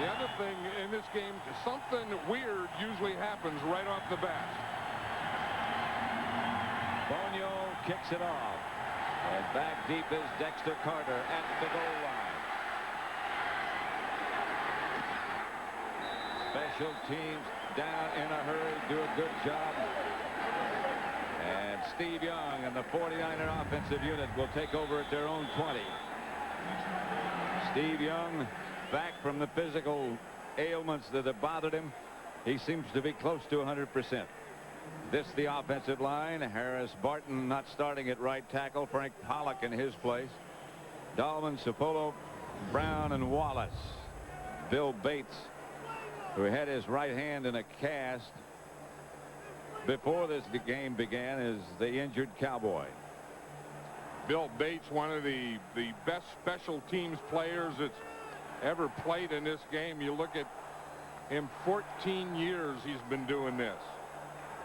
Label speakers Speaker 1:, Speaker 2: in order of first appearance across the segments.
Speaker 1: The other thing in this game, something weird usually happens right off the bat.
Speaker 2: Bonio kicks it off. And back deep is Dexter Carter at the goal line. Special teams down in a hurry, do a good job. And Steve Young and the 49er offensive unit will take over at their own 20. Steve Young back from the physical ailments that have bothered him. He seems to be close to 100%. This the offensive line. Harris Barton not starting at right tackle. Frank Pollock in his place. Dahlman, Sapolo, Brown, and Wallace. Bill Bates, who had his right hand in a cast before this game began, is the injured Cowboy.
Speaker 1: Bill Bates, one of the best special teams players that's ever played in this game. You look at him, 14 years he's been doing this.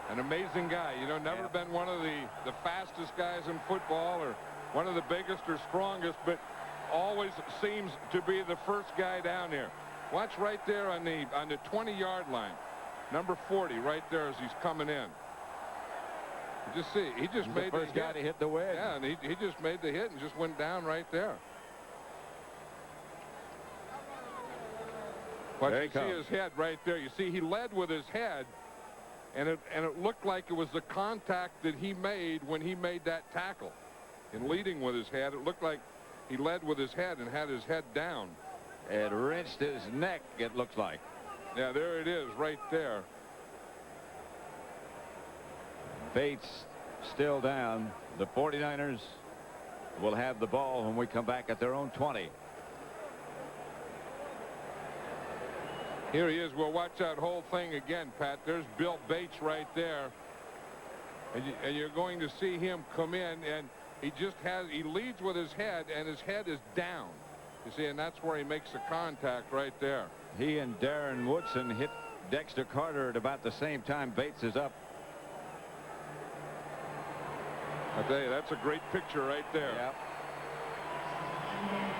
Speaker 1: An amazing guy. You know, never been one of the fastest guys in football or one of the biggest or strongest, but always seems to be the first guy down there. Watch right there on the 20-yard line. Number 40 right there as he's coming in. You just see, he just made
Speaker 2: the first guy to hit the wedge.
Speaker 1: Yeah, and he just made the hit and just went down right there. But you see his head right there. You see he led with his head, and it looked like it was the contact that he made when he made that tackle. In leading with his head, it looked like he led with his head and had his head down.
Speaker 2: It wrenched his neck, it looks like.
Speaker 1: Yeah, there it is right there.
Speaker 2: Bates still down. The 49ers will have the ball when we come back at their own 20.
Speaker 1: Here he is. We'll watch that whole thing again, Pat. There's Bill Bates right there. And you're going to see him come in, and he leads with his head, and his head is down. You see, and that's where he makes the contact right there.
Speaker 2: He and Darren Woodson hit Dexter Carter at about the same time. Bates is up.
Speaker 1: I tell you, that's a great picture right there.
Speaker 2: Yep.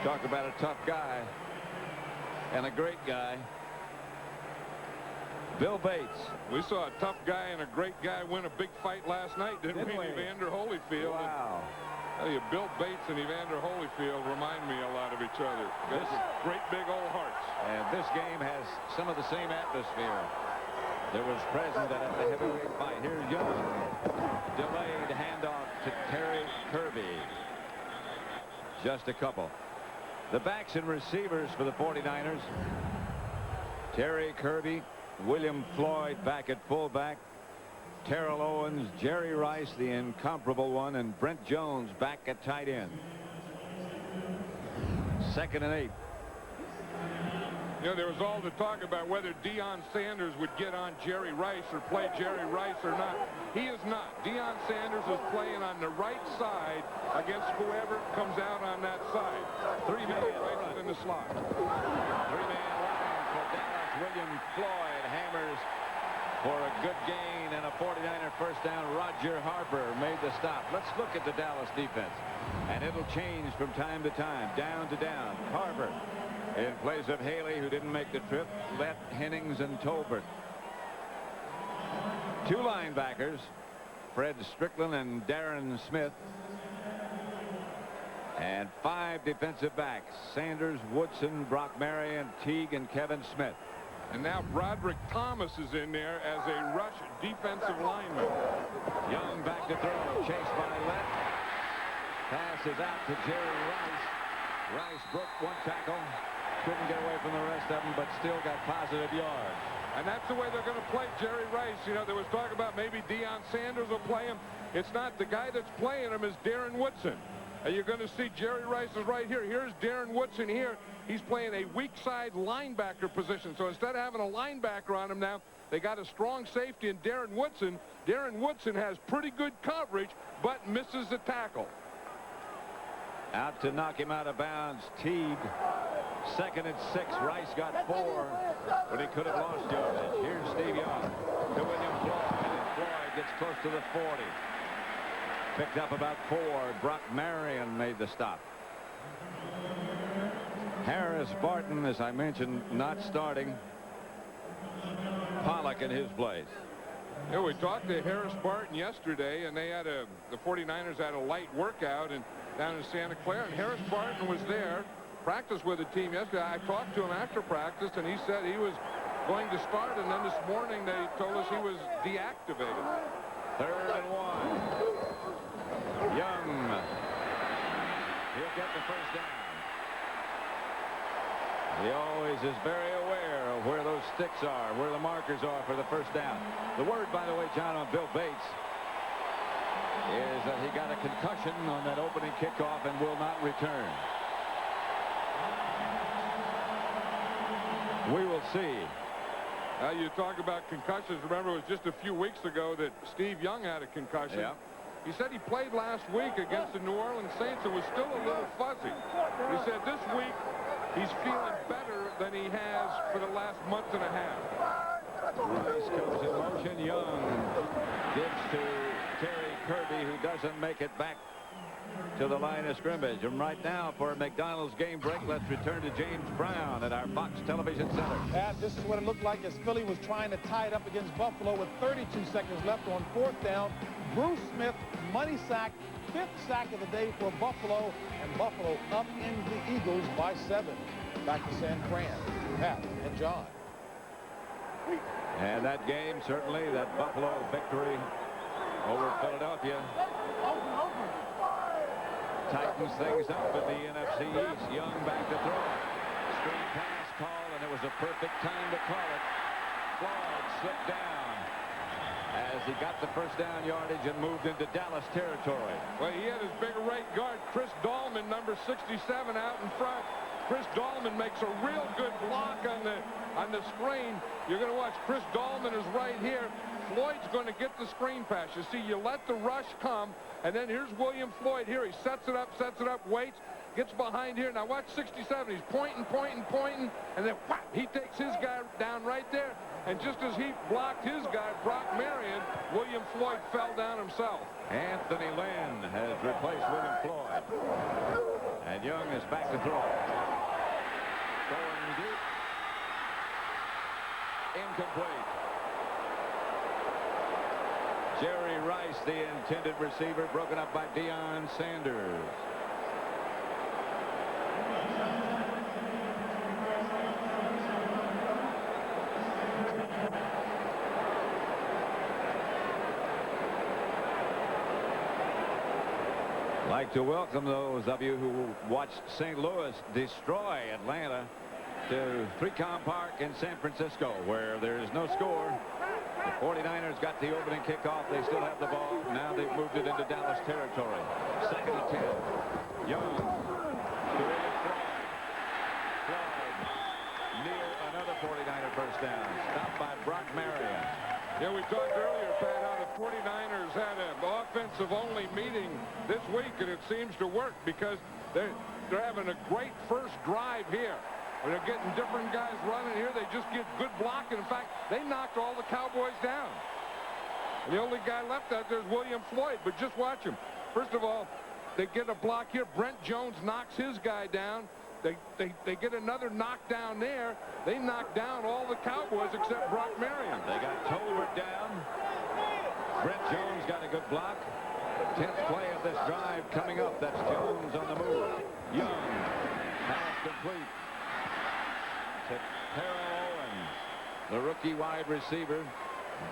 Speaker 2: Talk about a tough guy and a great guy. Bill Bates.
Speaker 1: We saw a tough guy and a great guy win a big fight last night, didn't we? Evander Holyfield.
Speaker 2: Wow.
Speaker 1: I tell you, Bill Bates and Evander Holyfield remind me a lot of each other. This great big old hearts.
Speaker 2: And this game has some of the same atmosphere that was present at the heavyweight fight. Here's Young. Delayed handoff to Terry Kirby. Just a couple. The backs and receivers for the 49ers. Terry Kirby, William Floyd back at fullback. Terrell Owens, Jerry Rice, the incomparable one, and Brent Jones back at tight end. 2nd and 8.
Speaker 1: You know, there was all the talk about whether Deion Sanders would get on Jerry Rice or play Jerry Rice or not. He is not. Deion Sanders is playing on the right side against whoever comes out on that side. 3-man Rice is in the slot.
Speaker 2: 3-man line for Dallas. William Floyd hammers for a good gain and a 49er first down. Roger Harper made the stop. Let's look at the Dallas defense. And it'll change from time to time, down to down. Harper in place of Haley, who didn't make the trip. Lett, Hennings, and Tolbert. 2 linebackers, Fred Strickland and Darren Smith. And 5 defensive backs, Sanders, Woodson, Brock Marion, Teague, and Kevin Smith.
Speaker 1: And now Broderick Thomas is in there as a rush defensive lineman.
Speaker 2: Young back to throw, chased by Lett. Pass is out to Jerry Rice. Rice broke 1 tackle. Couldn't get away from the rest of them, but still got positive yards.
Speaker 1: And that's the way they're going to play Jerry Rice. You know, there was talk about maybe Deion Sanders will play him. It's not. The guy that's playing him is Darren Woodson. And you're going to see Jerry Rice is right here. Here's Darren Woodson here. He's playing a weak side linebacker position. So instead of having a linebacker on him now, they got a strong safety in Darren Woodson. Darren Woodson has pretty good coverage, but misses the tackle.
Speaker 2: Out to knock him out of bounds, Teague. 2nd and 6. Rice got 4 when he could have lost yardage. Here's Steve Young to William Floyd. And Floyd gets close to the 40. Picked up about 4. Brock Marion made the stop. Harris Barton, as I mentioned, not starting. Pollock in his place.
Speaker 1: Yeah, we talked to Harris Barton yesterday, and they had the 49ers had a light workout down in Santa Clara, and Harris Barton was there, practiced with the team yesterday. I talked to him after practice, and he said he was going to start, and then this morning they told us he was deactivated.
Speaker 2: 3rd and 1. Young. He'll get the first down. He always is very aware of where those sticks are, where the markers are for the first down. The word, by the way, John, on Bill Bates is that he got a concussion on that opening kickoff and will not return. We will see.
Speaker 1: You talk about concussions. Remember, it was just a few weeks ago that Steve Young had a concussion.
Speaker 2: Yeah.
Speaker 1: He said he played last week against the New Orleans Saints and was still a little fuzzy. He said this week he's feeling better than he has for the last month and a half.
Speaker 2: Rice comes in motion. Young gives to Terry Kirby, who doesn't make it back to the line of scrimmage. And right now, for a McDonald's game break, let's return to James Brown at our Fox Television Center.
Speaker 3: Pat, this is what it looked like as Philly was trying to tie it up against Buffalo with 32 seconds left on 4th down. Bruce Smith, money sack, 5th sack of the day for Buffalo, and Buffalo up in the Eagles by 7. Back to San Fran, Pat and John.
Speaker 2: And that game, certainly, that Buffalo victory over Philadelphia tightens things up in the NFC East. Young back to throw. Screen pass call, and it was a perfect time to call it. Floyd slipped down as he got the first down yardage and moved into Dallas territory.
Speaker 1: Well, he had his big right guard, Chris Dahlman, number 67, out in front. Chris Dahlman makes a real good block on the screen. You're going to watch Chris Dahlman is right here. Floyd's going to get the screen pass. You see, you let the rush come, and then here's William Floyd here. He sets it up, waits, gets behind here. Now watch 67. He's pointing, and then whap, he takes his guy down right there. And just as he blocked his guy, Brock Marion, William Floyd fell down himself.
Speaker 2: Anthony Lynn has replaced William Floyd. And Young is back to throw. Going deep. Incomplete. Jerry Rice, the intended receiver, broken up by Deion Sanders. Like to welcome those of you who watched St. Louis destroy Atlanta to 3Com Park in San Francisco, where there is no score. The 49ers got the opening kickoff. They still have the ball. Now they've moved it into Dallas territory. 2nd and 10. Young to William Floyd. Floyd near another 49er first down. Stopped by Brock Marion.
Speaker 1: Yeah, we talked earlier, Pat, how the 49ers had an offensive-only meeting this week, and it seems to work because they're having a great first drive here. When they're getting different guys running here, they just get good blocking. In fact, they knocked all the Cowboys down. And the only guy left out there is William Floyd, but just watch him. First of all, they get a block here. Brent Jones knocks his guy down. They get another knockdown there. They knock down all the Cowboys except Brock Marion.
Speaker 2: They got Tolbert down. Brent Jones got a good block. 10th play of this drive coming up. That's Jones on the move. Young. Pass complete to Terrell Owens, the rookie wide receiver.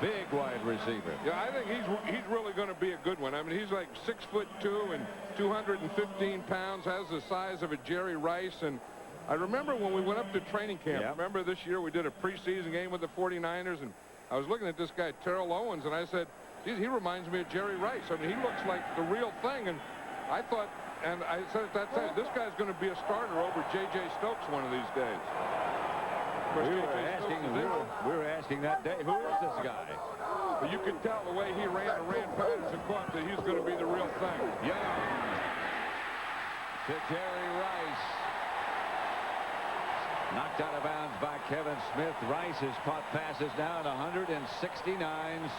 Speaker 2: Big wide receiver.
Speaker 1: Yeah, I think he's really going to be a good one. I mean, he's like 6'2" and 215 pounds, has the size of a Jerry Rice. And I remember when we went up to training camp.
Speaker 2: Yep.
Speaker 1: Remember this year we did a preseason game with the 49ers, and I was looking at this guy Terrell Owens, and I said, geez, he reminds me of Jerry Rice. I mean, he looks like the real thing. And I thought, and I said at that time, this guy's going to be a starter over J.J. Stokes one of these days.
Speaker 2: We were asking that day, who is this guy?
Speaker 1: But you could tell the way he ran Patterson caught that he's going to be the real thing.
Speaker 2: Young to Jerry Rice. Knocked out of bounds by Kevin Smith. Rice has caught passes now in 169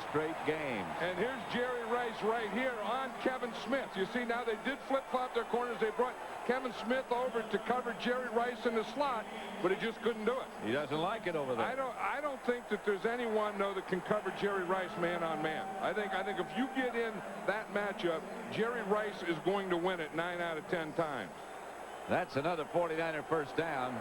Speaker 2: straight games.
Speaker 1: And here's Jerry Rice right here on Kevin Smith. You see, now they did flip-flop their corners. They brought Kevin Smith over to cover Jerry Rice in the slot, but he just couldn't do it.
Speaker 2: He doesn't like it over there.
Speaker 1: I don't think that there's anyone, though, that can cover Jerry Rice man on man. I think if you get in that matchup, Jerry Rice is going to win it 9 out of 10 times.
Speaker 2: That's another 49er first down.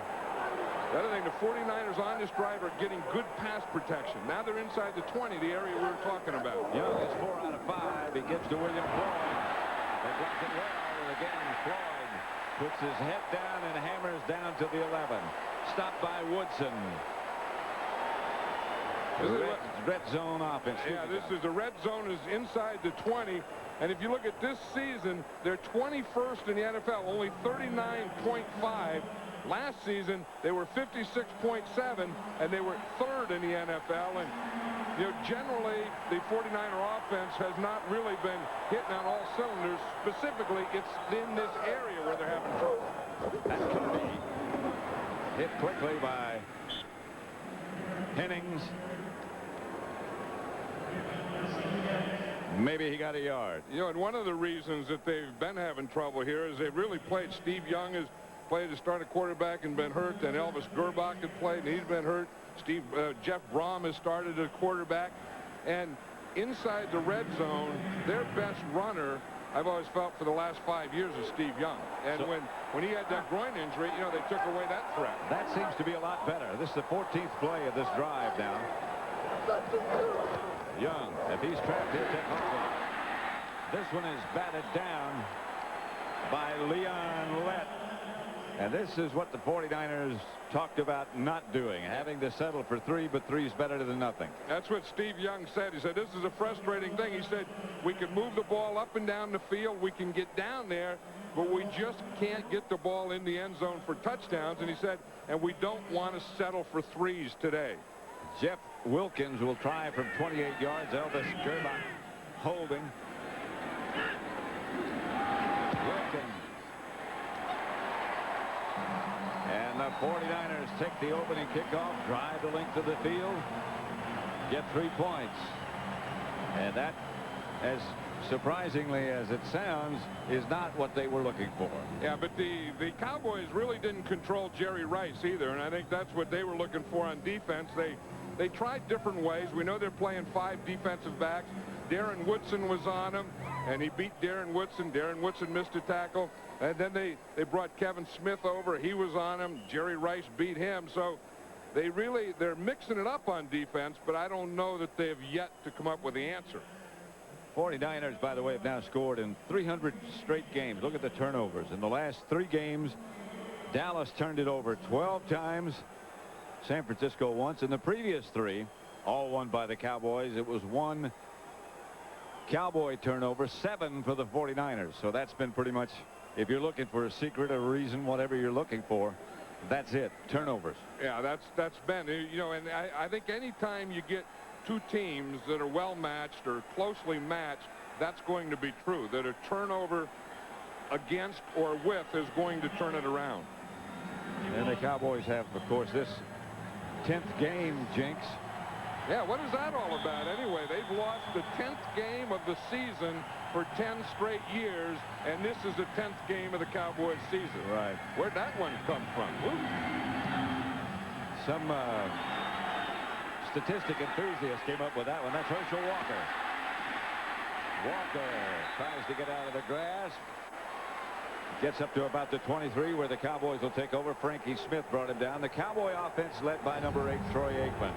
Speaker 1: The other thing, the 49ers on this drive are getting good pass protection. Now they're inside the 20, the area we were talking about.
Speaker 2: Young is 4 out of 5. He gives to William Floyd. They block it well. And again, Floyd puts his head down and hammers down to the 11. Stopped by Woodson. Red zone offense.
Speaker 1: Yeah, this is the red zone is inside the 20. And if you look at this season, they're 21st in the NFL, only 39.5. Last season, they were 56.7, and they were 3rd in the NFL. And, you know, generally, the 49er offense has not really been hitting on all cylinders. Specifically, it's in this area where they're having trouble.
Speaker 2: That could be hit quickly by Hennings. Maybe he got a yard.
Speaker 1: You know, and one of the reasons that they've been having trouble here is they've really played. Steve Young has played to start a quarterback and been hurt. And Elvis Gerbach had played and he's been hurt. Jeff Brom has started a quarterback. And inside the red zone, their best runner, I've always felt for the last 5 years, is Steve Young. And when he had that groin injury, you know, they took away that threat.
Speaker 2: That seems to be a lot better. This is the 14th play of this drive now. Young, if he's trapped, he'll take off. This one is batted down by Leon Lett. And this is what the 49ers talked about not doing, having to settle for 3, but 3 is better than nothing.
Speaker 1: That's what Steve Young said. He said, this is a frustrating thing. He said, we can move the ball up and down the field. We can get down there, but we just can't get the ball in the end zone for touchdowns. And he said, and we don't want to settle for 3s today.
Speaker 2: Jeff Wilkins will try from 28 yards. Elvis Gerbach holding. Wilkins. And the 49ers take the opening kickoff, drive the length of the field, get 3 points. And that, as surprisingly as it sounds, is not what they were looking for.
Speaker 1: Yeah, but the Cowboys really didn't control Jerry Rice either, and I think that's what they were looking for on defense. They tried different ways. We know they're playing 5 defensive backs. Darren Woodson was on him, and he beat Darren Woodson. Darren Woodson missed a tackle. And then they brought Kevin Smith over. He was on him. Jerry Rice beat him. So they're mixing it up on defense, but I don't know that they have yet to come up with the answer.
Speaker 2: 49ers, by the way, have now scored in 300 straight games. Look at the turnovers. In the last 3 games, Dallas turned it over 12 times. San Francisco once. In the previous 3, all won by the Cowboys. It was 1 Cowboy turnover, 7 for the 49ers. So that's been pretty much, if you're looking for a secret, a reason, whatever you're looking for, that's it. Turnovers.
Speaker 1: Yeah, that's been, you know, and I think anytime you get 2 teams that are well matched or closely matched, that's going to be true. That a turnover against or with is going to turn it around.
Speaker 2: And the Cowboys have, of course, this 10th game jinx.
Speaker 1: Yeah, what is that all about anyway? They've lost the 10th game of the season for 10 straight years, and this is the 10th game of the Cowboys season.
Speaker 2: Right.
Speaker 1: Where'd that one come from? Woo.
Speaker 2: Some statistic enthusiast came up with that one. That's Herschel Walker. Walker tries to get out of the grass. Gets up to about the 23 where the Cowboys will take over. Frankie Smith brought him down. The Cowboy offense led by number 8, Troy Aikman.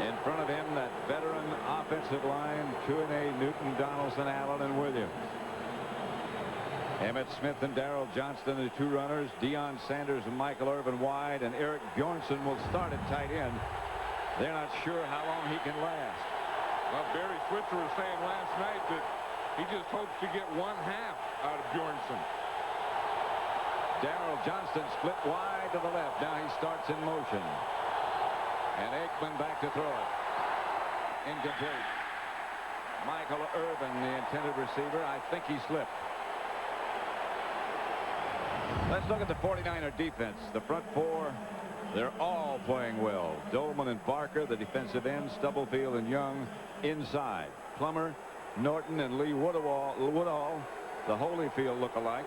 Speaker 2: In front of him, that veteran offensive line, Tuinei, Newton, Donaldson, Allen, and Williams. Emmett Smith and Darrell Johnston, the 2 runners. Deion Sanders and Michael Irvin wide, and Eric Bjornson will start at tight end. They're not sure how long he can last.
Speaker 1: Well, Barry Switzer was saying last night that he just hopes to get 1/2 out of Bjornson.
Speaker 2: Darrell Johnston split wide to the left. Now he starts in motion. And Aikman back to throw it. Incomplete. Michael Irvin, the intended receiver. I think he slipped. Let's look at the 49er defense. The front four, they're all playing well. Dolman and Barker, the defensive ends, Stubblefield and Young inside. Plummer, Norton, and Lee Woodall, the Holyfield look-alike.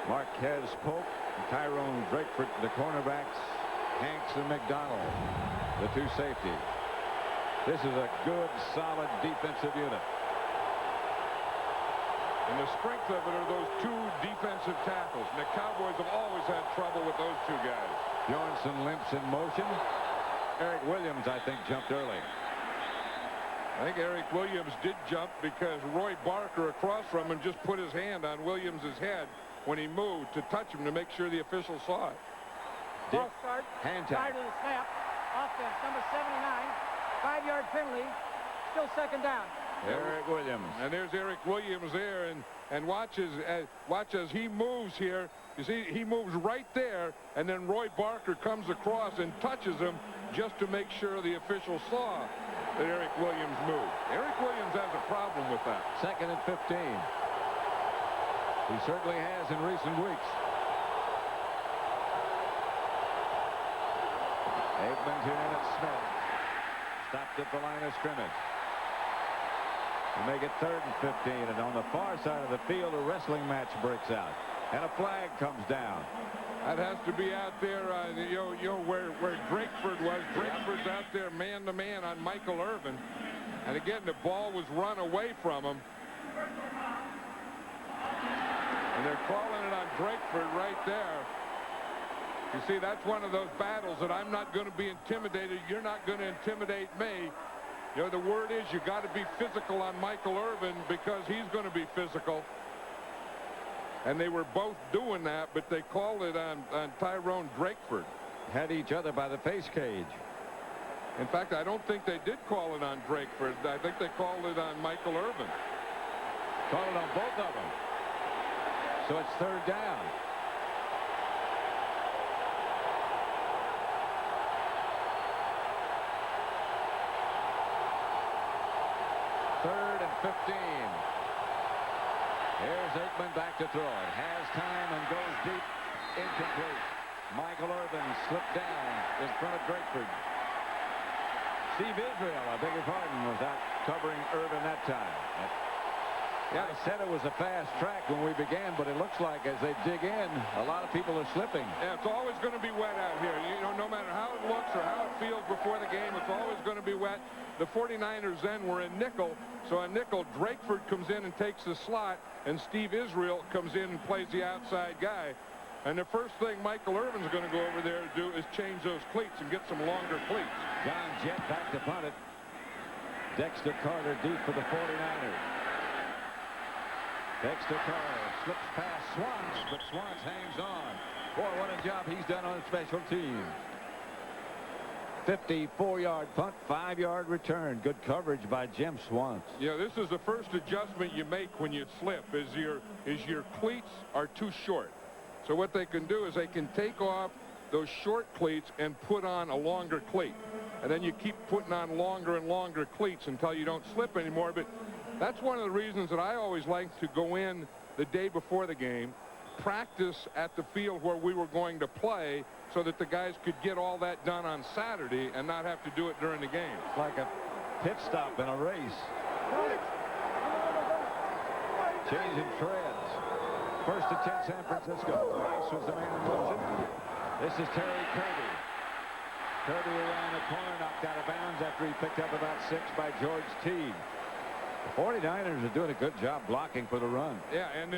Speaker 2: Marquez Polk, Tyrone Drakeford, the cornerbacks, Hanks and McDonald, the two safeties. This is a good, solid defensive unit.
Speaker 1: And the strength of it are those two defensive tackles. And the Cowboys have always had trouble with those two guys.
Speaker 2: Bjornsson limps in motion. Eric Williams, I think, jumped early.
Speaker 1: I think Eric Williams did jump because Roy Barker across from him just put his hand on Williams' head when he moved to touch him to make sure the official saw it.
Speaker 4: Ball start.
Speaker 2: Hand
Speaker 4: Prior
Speaker 2: tap.
Speaker 4: to the snap. Offense, number 79. 5-yard penalty. Still second down.
Speaker 2: Eric Williams.
Speaker 1: And there's Eric Williams there, and watch as he moves here. You see, he moves right there, and then Roy Barker comes across and touches him just to make sure the official saw that Eric Williams moved. Eric Williams has a problem with that.
Speaker 2: 2nd and 15. He certainly has in recent weeks. Aikman to Emmett Smith. Stopped at the line of scrimmage. To make it 3rd and 15, and on the far side of the field, a wrestling match breaks out, and a flag comes down.
Speaker 1: That has to be out there, where Drakeford was. Drakeford's out there man-to-man on Michael Irvin. And again, the ball was run away from him. And they're calling it on Drakeford right there. You see, that's one of those battles that I'm not going to be intimidated. You're not going to intimidate me. You know, the word is you got to be physical on Michael Irvin because he's going to be physical. And they were both doing that, but they called it on Tyrone Drakeford.
Speaker 2: Had each other by the face cage.
Speaker 1: In fact, I don't think they did call it on Drakeford. I think they called it on Michael Irvin.
Speaker 2: Called it on both of them. So it's 3rd down. Third and 15. Here's Aikman back to throw it. Has time and goes deep. Incomplete. Michael Irvin slipped down in front of Drakeford. Steve Israel, I beg your pardon, was out covering Irvin that time. Yeah, I said it was a fast track when we began, but it looks like as they dig in, a lot of people are slipping.
Speaker 1: Yeah, it's always going to be wet out here. You know, no matter how it looks or how it feels before the game, it's always going to be wet. The 49ers then were in nickel, so a nickel, Drakeford comes in and takes the slot, and Steve Israel comes in and plays the outside guy. And the first thing Michael Irvin's going to go over there to do is change those cleats and get some longer cleats.
Speaker 2: John Jett back to punt it. Dexter Carter deep for the 49ers. Dexter Carter slips past Swans, but Swans hangs on. Boy, what a job he's done on special teams. 54-yard punt, 5-yard return. Good coverage by Jim Swans.
Speaker 1: Yeah, this is the first adjustment you make when you slip, is your cleats are too short. So what they can do is they can take off those short cleats and put on a longer cleat. And then you keep putting on longer and longer cleats until you don't slip anymore. But that's one of the reasons that I always like to go in the day before the game, practice at the field where we were going to play so that the guys could get all that done on Saturday and not have to do it during the game.
Speaker 2: It's like a pit stop in a race. Changing treads. 1st and 10 San Francisco. Rice was the man in motion. This is Terry Kirby. Kirby around the corner, knocked out of bounds after he picked up about 6 by George Teague. The 49ers are doing a good job blocking for the run.
Speaker 1: Yeah, and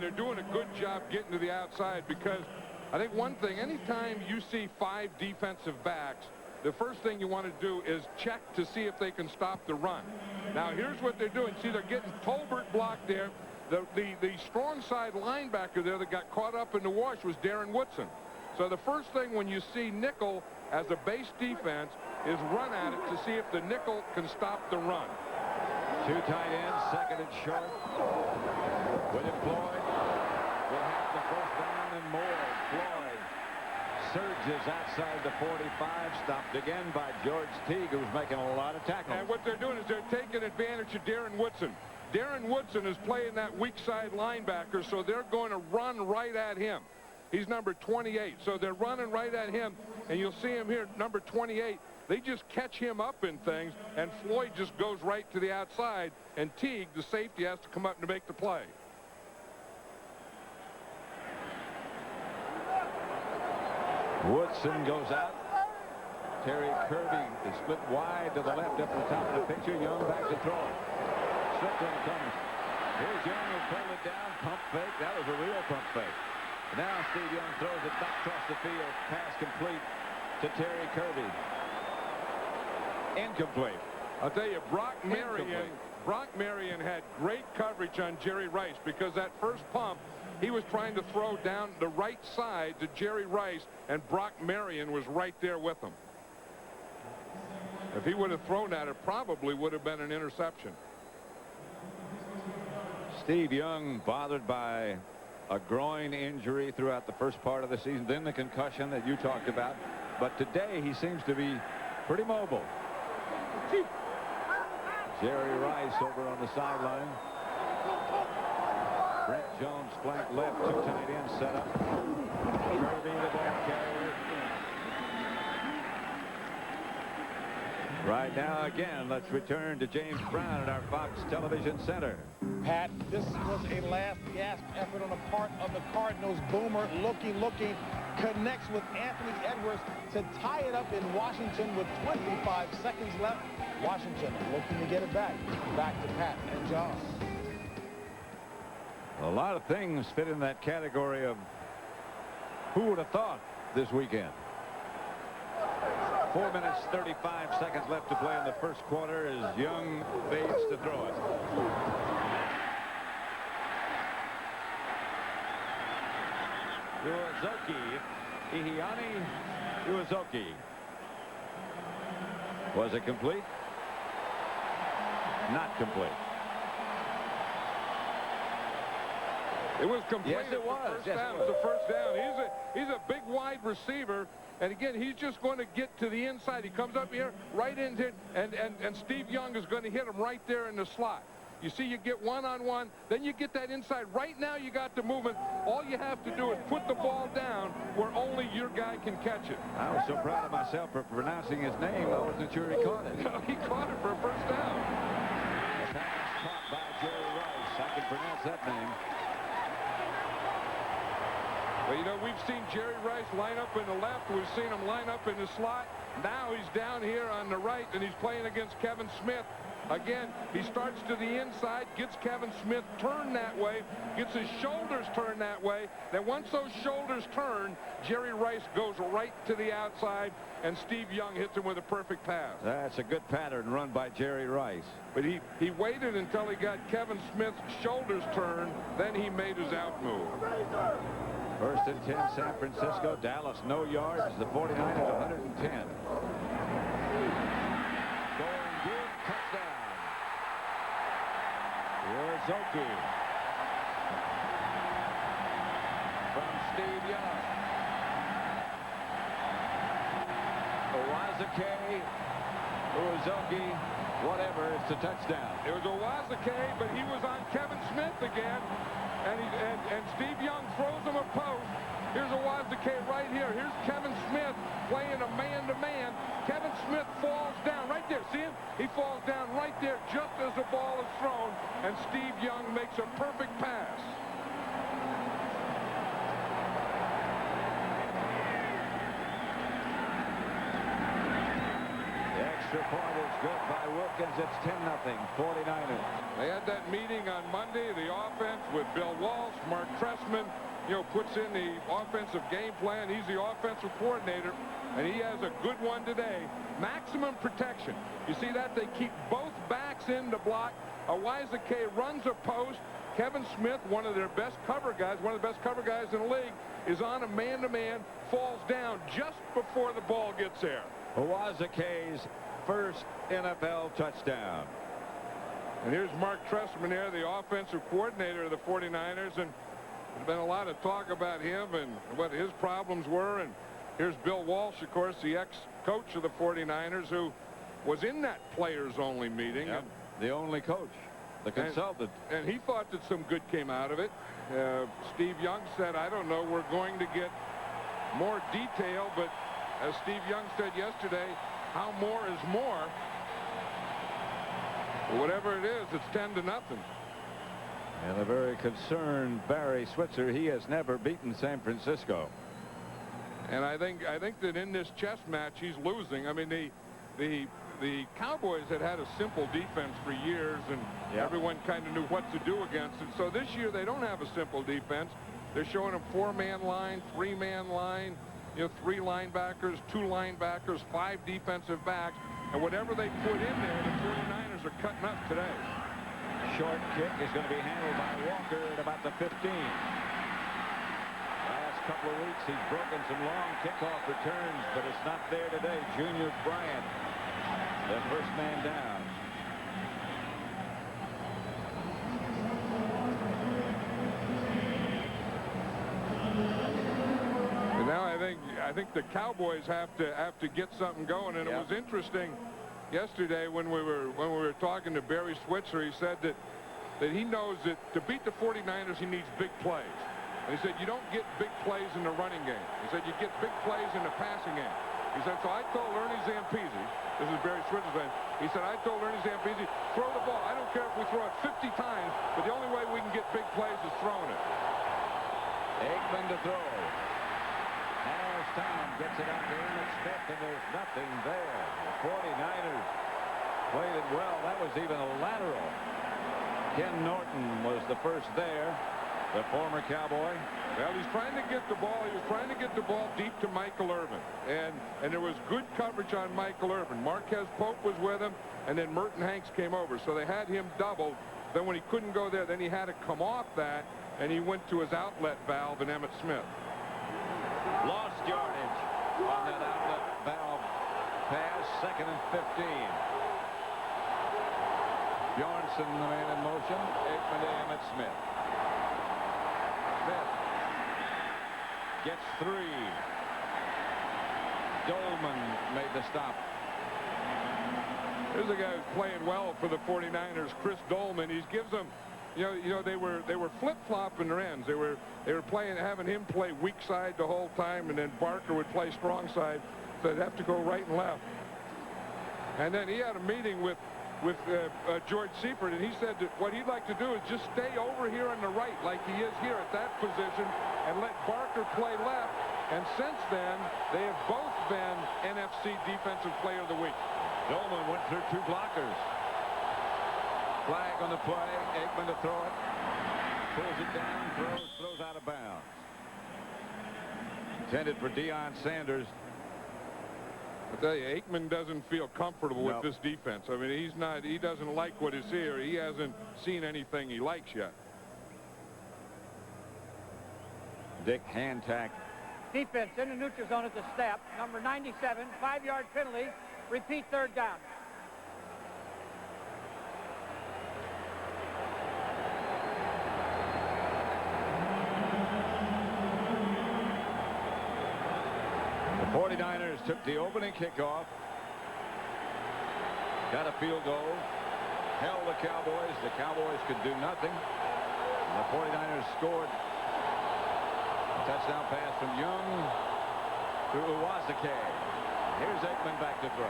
Speaker 1: they're doing a good job getting to the outside, because I think one thing, anytime you see 5 defensive backs, the first thing you want to do is check to see if they can stop the run. Now, here's what they're doing. See, they're getting Tolbert blocked there. The strong side linebacker there that got caught up in the wash was Darren Woodson. So the first thing when you see nickel as a base defense is run at it to see if the nickel can stop the run.
Speaker 2: 2 tight ends, 2nd and short. William Floyd will have the 1st down and more. Floyd surges outside the 45, stopped again by George Teague, who's making a lot of tackles.
Speaker 1: And what they're doing is they're taking advantage of Darren Woodson. Darren Woodson is playing that weak side linebacker, so they're going to run right at him. He's number 28. So they're running right at him, and you'll see him here, number 28. They just catch him up in things, and Floyd just goes right to the outside, and Teague, the safety, has to come up to make the play.
Speaker 2: Woodson goes out. Terry Kirby is split wide to the left up the top of the picture. Young back to throw. Strickland comes. Here's Young who pulled it down. Pump fake. That was a real pump fake. Now Steve Young throws it back across the field. Pass complete to Terry Kirby. Incomplete.
Speaker 1: I'll tell you, Brock Marion had great coverage on Jerry Rice, because that first pump, he was trying to throw down the right side to Jerry Rice, and Brock Marion was right there with him. If he would have thrown that, it probably would have been an interception.
Speaker 2: Steve Young bothered by a groin injury throughout the first part of the season, then the concussion that you talked about. But today he seems to be pretty mobile. Jerry Rice over on the sideline. Brent Jones flank left, 2 tight ends set up. Kirby the ball carrier. Right now, again, let's return to James Brown at our Fox Television Center.
Speaker 3: Pat, this was a last gasp effort on the part of the Cardinals. Boomer looking, connects with Anthony Edwards to tie it up in Washington with 25 seconds left. Washington looking to get it back. Back to Pat and John.
Speaker 2: A lot of things fit in that category of who would have thought this weekend. 4 minutes, 35 seconds left to play in the first quarter as Young fades to throw it. Ihiani Uezoki. Was it complete? Not complete.
Speaker 1: It was complete.
Speaker 2: Yes, it was.
Speaker 1: Yes, it was the first down. He's a big wide receiver, and again, he's just going to get to the inside. He comes up here right into it, and Steve Young is going to hit him right there in the slot. You see, you get one-on-one, then you get that inside. Right now, you got the movement. All you have to do is put the ball down where only your guy can catch it.
Speaker 2: I was so proud of myself for pronouncing his name. I wasn't sure he caught it.
Speaker 1: He caught it for a first down.
Speaker 2: The pass caught by Jerry Rice. I can pronounce that name.
Speaker 1: Well, you know, we've seen Jerry Rice line up in the left. We've seen him line up in the slot. Now he's down here on the right, and he's playing against Kevin Smith. Again, he starts to the inside, gets Kevin Smith turned that way, gets his shoulders turned that way. Then once those shoulders turn, Jerry Rice goes right to the outside, and Steve Young hits him with a perfect pass.
Speaker 2: That's a good pattern run by Jerry Rice.
Speaker 1: But he waited until he got Kevin Smith's shoulders turned, then he made his out move.
Speaker 2: First and 10, San Francisco. Dallas, no yards. The 49ers, 110. Going good, touchdown. Uezoki. From Steve Young. Uezoki, whatever, it's a touchdown.
Speaker 1: It was Uezoki, but he was on Kevin Smith again. And Steve Young throws him a post. Here's Uezoki right here. Here's Kevin Smith playing a man-to-man. Kevin Smith falls down right there. See him? He falls down right there just as the ball is thrown, and Steve Young makes a perfect pass.
Speaker 2: The extra point is good by Wilkins. It's 10-0, 49ers.
Speaker 1: They had that meeting on Monday, the offense, with Bill Walsh. Mark Trestman, puts in the offensive game plan. He's the offensive coordinator, and he has a good one today. Maximum protection. You see that? They keep both backs in the block. Uezoki runs a post. Kevin Smith, one of their best cover guys, one of the best cover guys in the league, is on a man-to-man, falls down just before the ball gets there.
Speaker 2: Uezoki's first NFL touchdown.
Speaker 1: And here's Mark Trestman there, the offensive coordinator of the 49ers, and there's been a lot of talk about him and what his problems were. And here's Bill Walsh, of course, the ex-coach of the 49ers, who was in that players-only meeting.
Speaker 2: Yep, the only coach, the consultant.
Speaker 1: And he thought that some good came out of it. Steve Young said, I don't know, we're going to get more detail, but as Steve Young said yesterday, how more is more. Whatever it is, it's 10-0.
Speaker 2: And a very concerned Barry Switzer. He has never beaten San Francisco.
Speaker 1: And I think that in this chess match, he's losing. I mean, the Cowboys had a simple defense for years, and everyone kind of knew what to do against it. So this year, they don't have a simple defense. They're showing a 4-man line, 3-man line, 3 linebackers, 2 linebackers, 5 defensive backs. And whatever they put in there, the 49ers are cutting up today.
Speaker 2: Short kick is going to be handled by Walker at about the 15. Last couple of weeks, he's broken some long kickoff returns, but it's not there today. Junior Bryant, the first man down.
Speaker 1: And now I think the Cowboys have to get something going. And it was interesting yesterday when we were talking to Barry Switzer. He said that he knows that to beat the 49ers, he needs big plays. And he said you don't get big plays in the running game. He said you get big plays in the passing game. He said, so I told Ernie Zampese, this is Barry Switzer's man, he said, I told Ernie Zampese, throw the ball. I don't care if we throw it 50 times, but the only way we can get big plays is throwing it.
Speaker 2: Aikman to throw. Has time, gets it out to Emmett Smith, and there's nothing there. The 49ers played it well. That was even a lateral. Ken Norton was the first there, the former Cowboy.
Speaker 1: Well, he's trying to get the ball. He was trying to get the ball deep to Michael Irvin. And there was good coverage on Michael Irvin. Marquez Pope was with him, and then Merton Hanks came over. So they had him doubled. Then when he couldn't go there, then he had to come off that, and he went to his outlet valve in Emmitt Smith.
Speaker 2: Lost yardage on that outlet valve pass, 2nd and 15. Bjornsson, the man in motion. Aikman to Emmitt Smith. Smith gets 3. Dolman made the stop.
Speaker 1: Here's a guy who's playing well for the 49ers, Chris Dolman. He gives them, they were flip-flopping their ends. They were having him play weak side the whole time, and then Barker would play strong side. So they'd have to go right and left. And then he had a meeting with George Seifert, and he said that what he'd like to do is just stay over here on the right like he is here at that position and let Barker play left. And since then, they have both been NFC Defensive Player of the Week.
Speaker 2: Dolman went through 2 blockers. Flag on the play. Aikman to throw it. Pulls it down, throws out of bounds. Intended for Deion Sanders.
Speaker 1: I tell you, Aikman doesn't feel comfortable with this defense. I mean, he doesn't like what is here. He hasn't seen anything he likes yet.
Speaker 2: Dick Hantack.
Speaker 4: Defense in the neutral zone at the snap. Number 97, 5-yard penalty. Repeat, 3rd down.
Speaker 2: The 49ers took the opening kickoff. Got a field goal. Held the Cowboys. The Cowboys could do nothing. And the 49ers scored. A touchdown pass from Young to Uwazaki. Here's Aikman back to throw.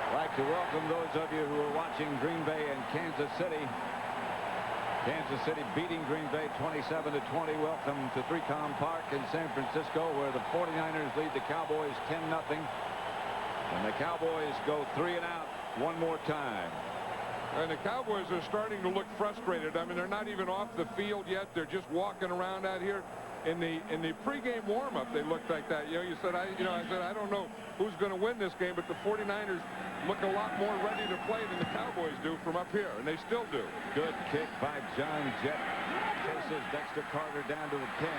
Speaker 2: I'd like to welcome those of you who are watching Green Bay and Kansas City. Kansas City beating Green Bay 27-20. Welcome to 3Com Park in San Francisco, where the 49ers lead the Cowboys 10-0. And the Cowboys go 3 and out one more time.
Speaker 1: And the Cowboys are starting to look frustrated. I mean, they're not even off the field yet. They're just walking around out here. In the pregame warm-up, they looked like that. You said, I said, I don't know who's going to win this game, but the 49ers look a lot more ready to play than the Cowboys do from up here, and they still do.
Speaker 2: Good kick by John Jett. Chases Dexter Carter down to the 10.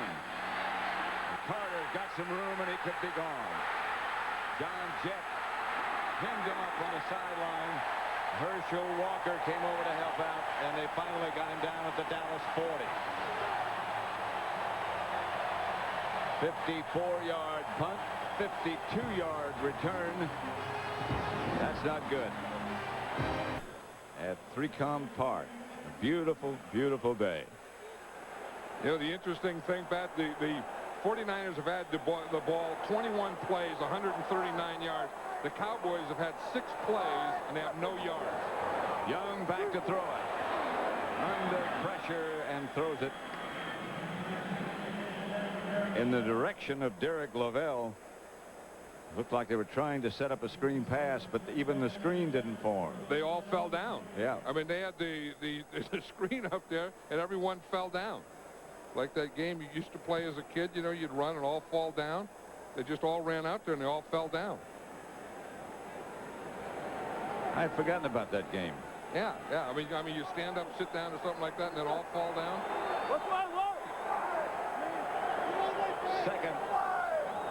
Speaker 2: Carter got some room, and he could be gone. John Jett pinned him up on the sideline. Herschel Walker came over to help out, and they finally got him down at the Dallas 40. 54-yard punt. 52-yard return. That's not good. At Three-Com Park. A beautiful, beautiful day.
Speaker 1: You know, the interesting thing, Pat, the 49ers have had the ball 21 plays, 139 yards. The Cowboys have had 6 plays, and they have no yards.
Speaker 2: Young back to throw it. Under pressure and throws it in the direction of Derek Lavelle. Looked like they were trying to set up a screen pass, but even the screen didn't form.
Speaker 1: They all fell down.
Speaker 2: Yeah.
Speaker 1: I mean, they had the screen up there, and everyone fell down. Like that game you used to play as a kid, you know, you'd run and all fall down. They just all ran out there, and they all fell down.
Speaker 2: I had forgotten about that game.
Speaker 1: Yeah. I mean, you stand up, sit down, or something like that, and then all fall down.
Speaker 2: Second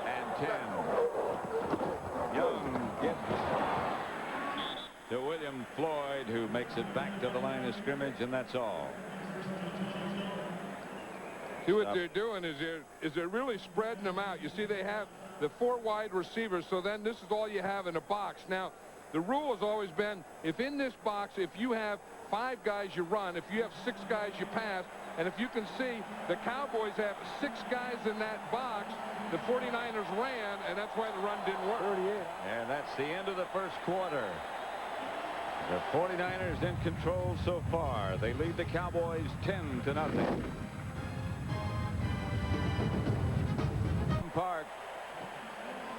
Speaker 2: and 10. Young gives to William Floyd, who makes it back to the line of scrimmage, and that's all.
Speaker 1: See what they're doing is they're really spreading them out. You see, they have the 4 wide receivers, so then this is all you have in a box. Now, the rule has always been, if in this box, if you have 5 guys you run, if you have 6 guys you pass, and if you can see, the Cowboys have 6 guys in that box. The 49ers ran, and that's why the run didn't work.
Speaker 3: 38.
Speaker 2: And that's the end of the first quarter. The 49ers in control so far. They lead the Cowboys 10-0. Park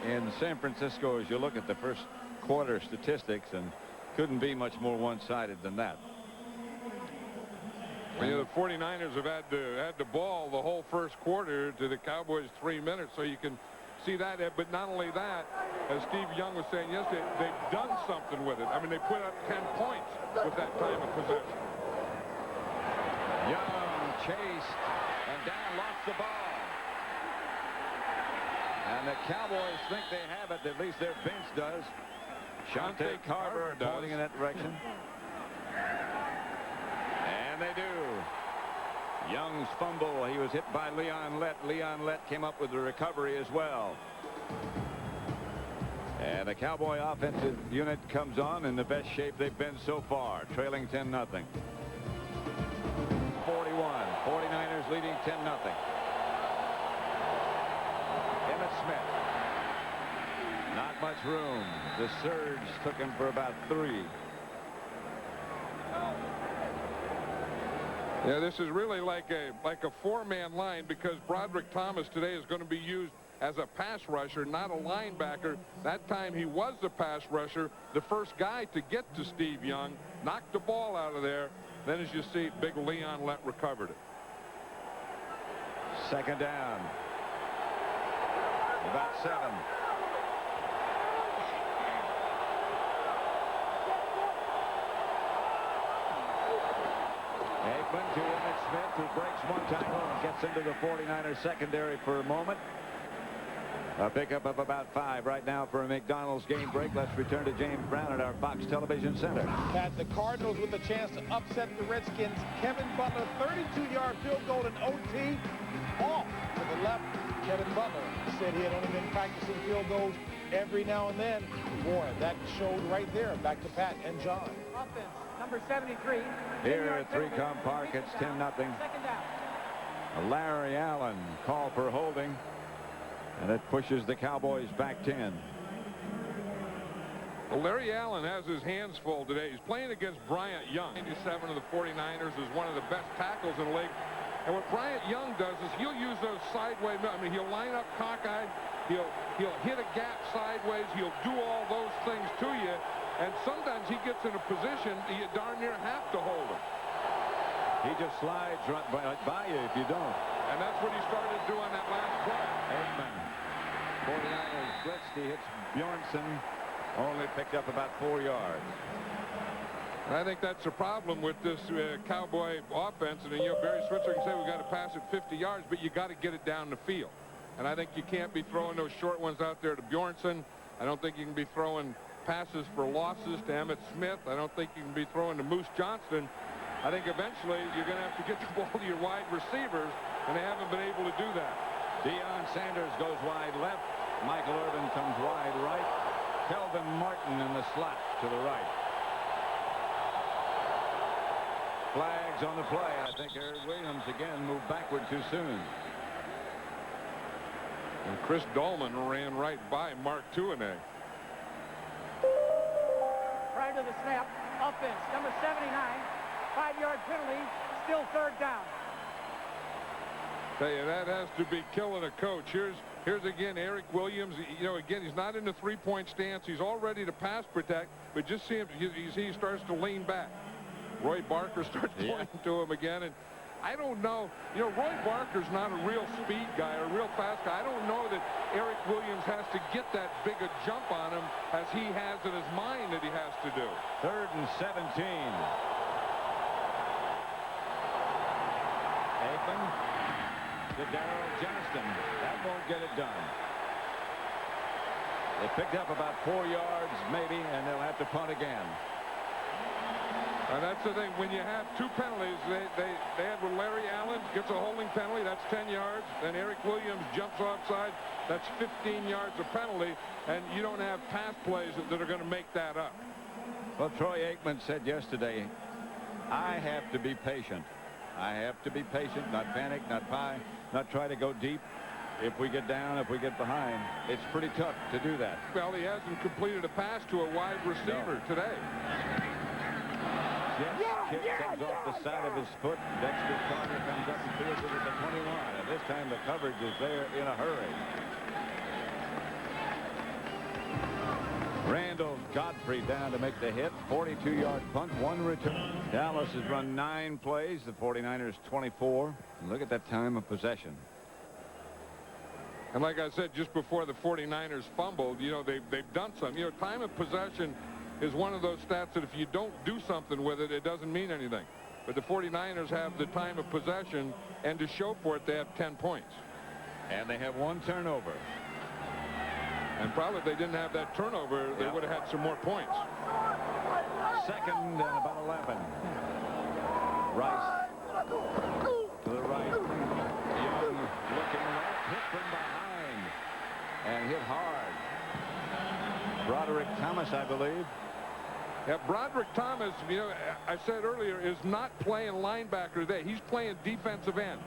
Speaker 2: in San Francisco, as you look at the first quarter statistics, and couldn't be much more one-sided than that.
Speaker 1: You know, the 49ers have had the ball the whole first quarter to the Cowboys 3 minutes, so you can see that. But not only that, as Steve Young was saying yesterday, they've done something with it. I mean, they put up 10 points with that time of possession.
Speaker 2: Young chased and down, lost the ball. And the Cowboys think they have it. At least their bench does. Shante Carver pointing in that direction. And they do. Young's fumble. He was hit by Leon Lett. Leon Lett came up with the recovery as well. And the Cowboy offensive unit comes on in the best shape they've been so far, trailing 10-0. 41. 49ers leading 10-0. Smith. Not much room. The surge took him for about 3.
Speaker 1: Yeah, this is really like a 4-man line, because Broderick Thomas today is going to be used as a pass rusher, not a linebacker. That time he was the pass rusher, the first guy to get to Steve Young, knocked the ball out of there. Then, as you see, big Leon Lett recovered it.
Speaker 2: Second down. About 7. Aikman to Emmitt Smith, who breaks one tackle and gets into the 49ers secondary for a moment. A pickup of about 5 right now for a McDonald's game break. Let's return to James Brown at our Fox Television Center.
Speaker 3: Pat, the Cardinals with a chance to upset the Redskins. Kevin Butler, 32-yard field goal in OT. Off to the left. Kevin Butler said he had only been practicing field goals every now and then. Boy, that showed right there. Back to Pat and John.
Speaker 4: Offense, number 73.
Speaker 2: Here at Three-Com Park, it's 10-0.
Speaker 4: Second down.
Speaker 2: Larry Allen called for holding, and it pushes the Cowboys back 10.
Speaker 1: Well, Larry Allen has his hands full today. He's playing against Bryant Young. 97 of the 49ers is one of the best tackles in the league. And what Bryant Young does is he'll use those sideways. I mean, he'll line up cockeyed. He'll hit a gap sideways. He'll do all those things to you. And sometimes he gets in a position that you darn near have to hold him.
Speaker 2: He just slides right by you if you don't.
Speaker 1: And that's what he started doing that last play.
Speaker 2: Aikman. 49ers blitzed. He hits Bjornsson. Only picked up about 4 yards.
Speaker 1: I think that's the problem with this Cowboy offense. And, you know, Barry Switzer can say we've got to pass it 50 yards, but you got to get it down the field. And I think you can't be throwing those short ones out there to Bjornsson. I don't think you can be throwing passes for losses to Emmitt Smith. I don't think you can be throwing to Moose Johnston. I think eventually you're going to have to get the ball to your wide receivers, and they haven't been able to do that.
Speaker 2: Deion Sanders goes wide left. Michael Irvin comes wide right. Kelvin Martin in the slot to the right. Flags on the play. I think Eric Williams again moved backward too soon.
Speaker 1: And Chris Dolman ran right by Mark Tuanay.
Speaker 4: Prior to the snap, offense, number 79, 5-yard penalty, still third down.
Speaker 1: Tell you, that has to be killing a coach. Here's again Eric Williams. You know, again, he's not in the three-point stance. He's all ready to pass protect, but just see him. He starts to lean back. Roy Barker starts pointing to him again, and I don't know. You know, Roy Barker's not a real speed guy or a real fast guy. I don't know that Eric Williams has to get that big a jump on him as he has in his mind that he has to do.
Speaker 2: 3rd and 17. Aikman to Darrell Johnston. That won't get it done. They picked up about 4 yards maybe, and they'll have to punt again.
Speaker 1: And that's the thing. When you have 2 penalties, they had with Larry Allen gets a holding penalty. That's 10 yards. Then Eric Williams jumps offside. That's 15 yards of penalty. And you don't have pass plays that are going to make that up.
Speaker 2: Well, Troy Aikman said yesterday, I have to be patient. I have to be patient, not panic, not try to go deep. If we get down, if we get behind, it's pretty tough to do that.
Speaker 1: Well, he hasn't completed a pass to a wide receiver today.
Speaker 2: Kick comes off the side of his foot. Dexter Carter comes up and fields it at the 21. And this time the coverage is there in a hurry. Randall Godfrey down to make the hit. 42-yard punt, 1 return. Dallas has run 9 plays. The 49ers 24. And look at that time of possession.
Speaker 1: And like I said, just before the 49ers fumbled, you know, they've done something. You know, time of possession is one of those stats that if you don't do something with it, it doesn't mean anything. But the 49ers have the time of possession, and to show for it, they have 10 points.
Speaker 2: And they have 1 turnover.
Speaker 1: And probably if they didn't have that turnover, they would have had some more points.
Speaker 2: 2nd and about 11. Rice to the right. Young looking left, hit from behind, and hit hard. Broderick Thomas, I believe.
Speaker 1: Yeah, Broderick Thomas, you know, I said earlier, is not playing linebacker today. He's playing defensive end.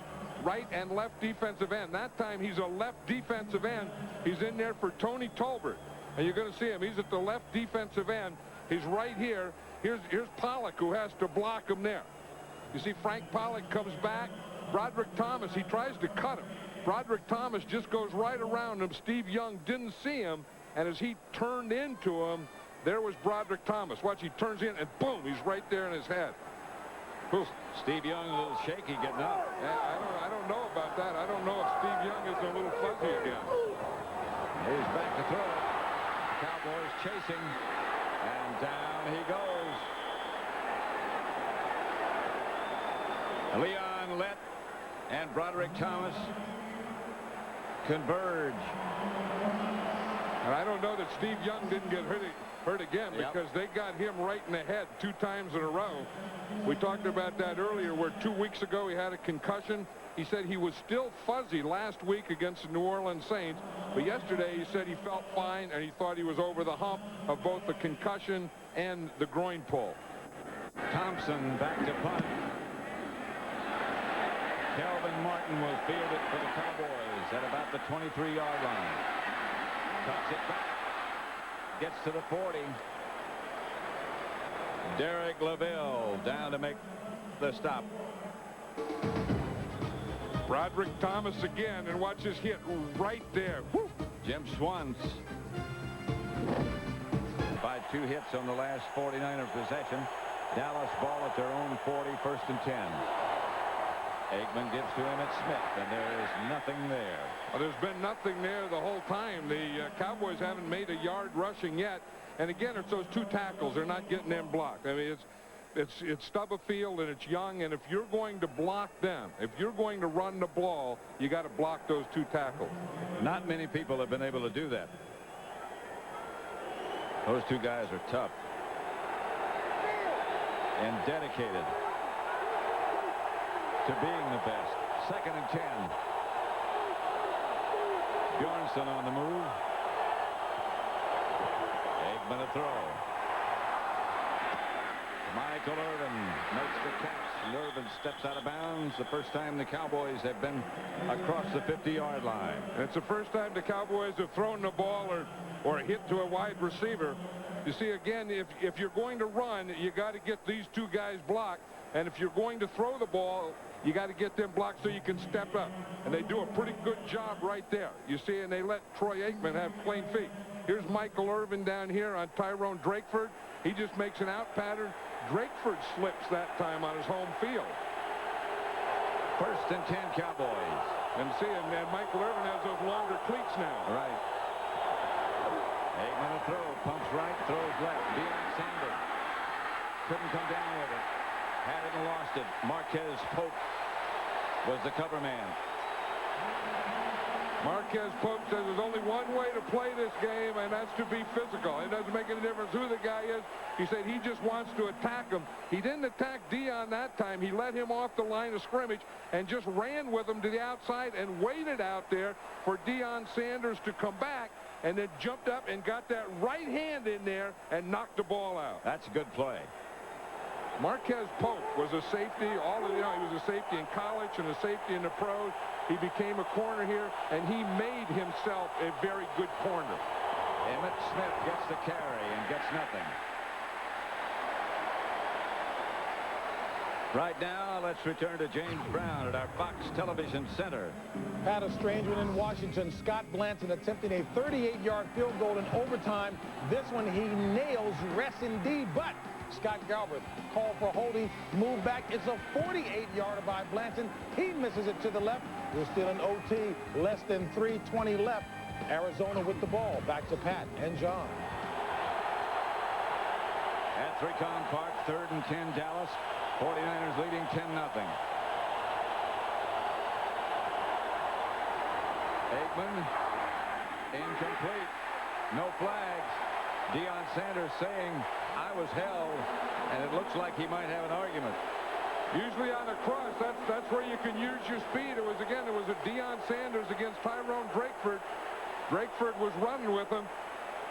Speaker 1: Right and left defensive end. That time he's a left defensive end. He's in there for Tony Tolbert. And you're going to see him. He's at the left defensive end. He's right here. Here's Pollock, who has to block him there. You see Frank Pollock comes back. Broderick Thomas, he tries to cut him. Broderick Thomas just goes right around him. Steve Young didn't see him. And as he turned into him, there was Broderick Thomas. Watch, he turns in, and boom, he's right there in his head. Oof.
Speaker 2: Steve Young a little shaky getting up.
Speaker 1: I don't know about that. I don't know if Steve Young is a little fuzzy again.
Speaker 2: He's back to throw. Cowboys chasing, and down he goes. Leon Lett and Broderick Thomas converge.
Speaker 1: And I don't know that Steve Young didn't get hurt again, because they got him right in the head 2 times in a row. We talked about that earlier, where 2 weeks ago he had a concussion. He said he was still fuzzy last week against the New Orleans Saints, but yesterday he said he felt fine and he thought he was over the hump of both the concussion and the groin pull.
Speaker 2: Thompson back to punt. Kelvin Martin will field it for the Cowboys at about the 23-yard line. Cuts it back. Gets to the 40. Derek LaVille down to make the stop.
Speaker 1: Broderick Thomas again, and watch his hit right there. Woo!
Speaker 2: Jim Schwantz by 2 hits on the last 49er possession. Dallas ball at their own 40, 1st and 10. Aikman gives to Emmitt Smith, and there is nothing there.
Speaker 1: Well, there's been nothing there the whole time. The Cowboys haven't made a yard rushing yet. And again, it's those 2 tackles. They're not getting them blocked. I mean, it's Stubblefield and it's Young. And if you're going to block them, if you're going to run the ball, you got to block those 2 tackles.
Speaker 2: Not many people have been able to do that. Those 2 guys are tough and dedicated to being the best. 2nd and 10. Bjornsson on the move. Eggman a throw. Michael Irvin makes the catch. Irvin steps out of bounds. The first time the Cowboys have been across the 50-yard line.
Speaker 1: It's the first time the Cowboys have thrown the ball or hit to a wide receiver. You see, again, if you're going to run, you got to get these two guys blocked. And if you're going to throw the ball, you got to get them blocked so you can step up. And they do a pretty good job right there. You see, and they let Troy Aikman have clean feet. Here's Michael Irvin down here on Tyrone Drakeford. He just makes an out pattern. Drakeford slips that time on his home field.
Speaker 2: 1st and 10 Cowboys.
Speaker 1: And see, and Michael Irvin has those longer cleats now.
Speaker 2: Right. Aikman a throw. Pumps right, throws left. Deion Sanders couldn't come down with it. Had it and lost it. Marquez Pope was the cover man.
Speaker 1: Marquez Pope says there's only one way to play this game, and that's to be physical. It doesn't make any difference who the guy is. He said he just wants to attack him. He didn't attack Deion that time. He let him off the line of scrimmage and just ran with him to the outside and waited out there for Deion Sanders to come back, and then jumped up and got that right hand in there and knocked the ball out.
Speaker 2: That's a good play.
Speaker 1: Marquez Pope was a safety. He was a safety in college and a safety in the pros. He became a corner here, and he made himself a very good corner.
Speaker 2: Emmitt Smith gets the carry and gets nothing. Right now, let's return to James Brown at our Fox Television Center.
Speaker 3: Pat, a strange one in Washington. Scott Blanton attempting a 38-yard field goal in overtime. This one he nails. Rest indeed, but Scott Galbraith called for holding, move back. It's a 48-yarder by Blanton. He misses it to the left. We're still in OT. Less than 3:20 left. Arizona with the ball. Back to Pat and John.
Speaker 2: At 3-Con Park, 3rd and 10 Dallas. 49ers leading 10-0. Aikman incomplete. No flags. Deion Sanders saying, I was held, and it looks like he might have an argument.
Speaker 1: Usually on a cross, that's where you can use your speed. It was a Deion Sanders against Tyrone Drakeford. Drakeford was running with him,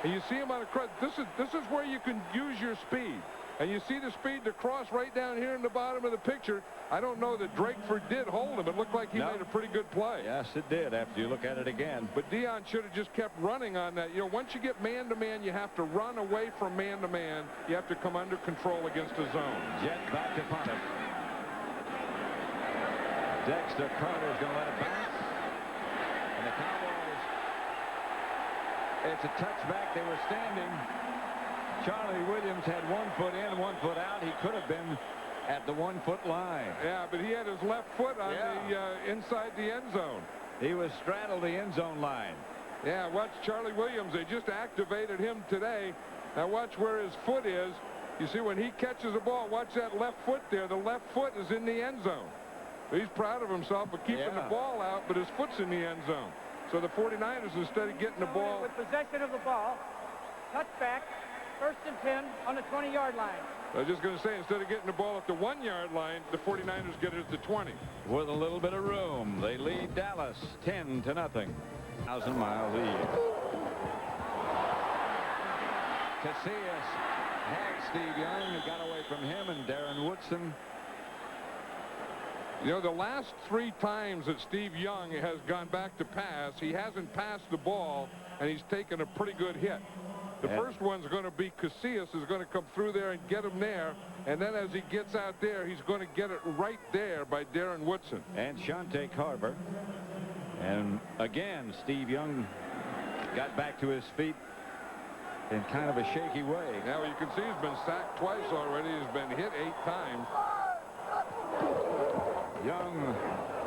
Speaker 1: and you see him on a cross. This is where you can use your speed. And you see the speed to cross right down here in the bottom of the picture. I don't know that Drakeford did hold him. It looked like he made a pretty good play.
Speaker 2: Yes, it did after you look at it again.
Speaker 1: But Deion should have just kept running on that. You know, once you get man-to-man, you have to run away from man-to-man. You have to come under control against a zone.
Speaker 2: Jet back to punt it. Dexter Carter's going to let it bounce. And the Cowboys, it's a touchback. They were standing. Charlie Williams had 1 foot in, 1 foot out. He could have been at the 1-foot line.
Speaker 1: Yeah, but he had his left foot on the inside the end zone.
Speaker 2: He was straddled the end zone line.
Speaker 1: Yeah, watch Charlie Williams. They just activated him today. Now watch where his foot is. You see, when he catches the ball, watch that left foot there. The left foot is in the end zone. He's proud of himself for keeping the ball out, but his foot's in the end zone. So the 49ers, instead of getting the ball...
Speaker 4: With possession of the ball, touchback, 1st and 10 on the 20-yard line.
Speaker 1: I was just going to say, instead of getting the ball at the 1-yard line, the 49ers get it at the 20.
Speaker 2: With a little bit of room, they lead Dallas 10-0. 1,000 miles a year. Casillas had Steve Young and got away from him, and Darren Woodson.
Speaker 1: You know, the last 3 times that Steve Young has gone back to pass, he hasn't passed the ball, and he's taken a pretty good hit. The first one's going to be Casillas is going to come through there and get him there. And then as he gets out there, he's going to get it right there by Darren Woodson.
Speaker 2: And Shante Carver. And again, Steve Young got back to his feet in kind of a shaky way.
Speaker 1: Now you can see he's been sacked twice already. He's been hit 8 times.
Speaker 2: Young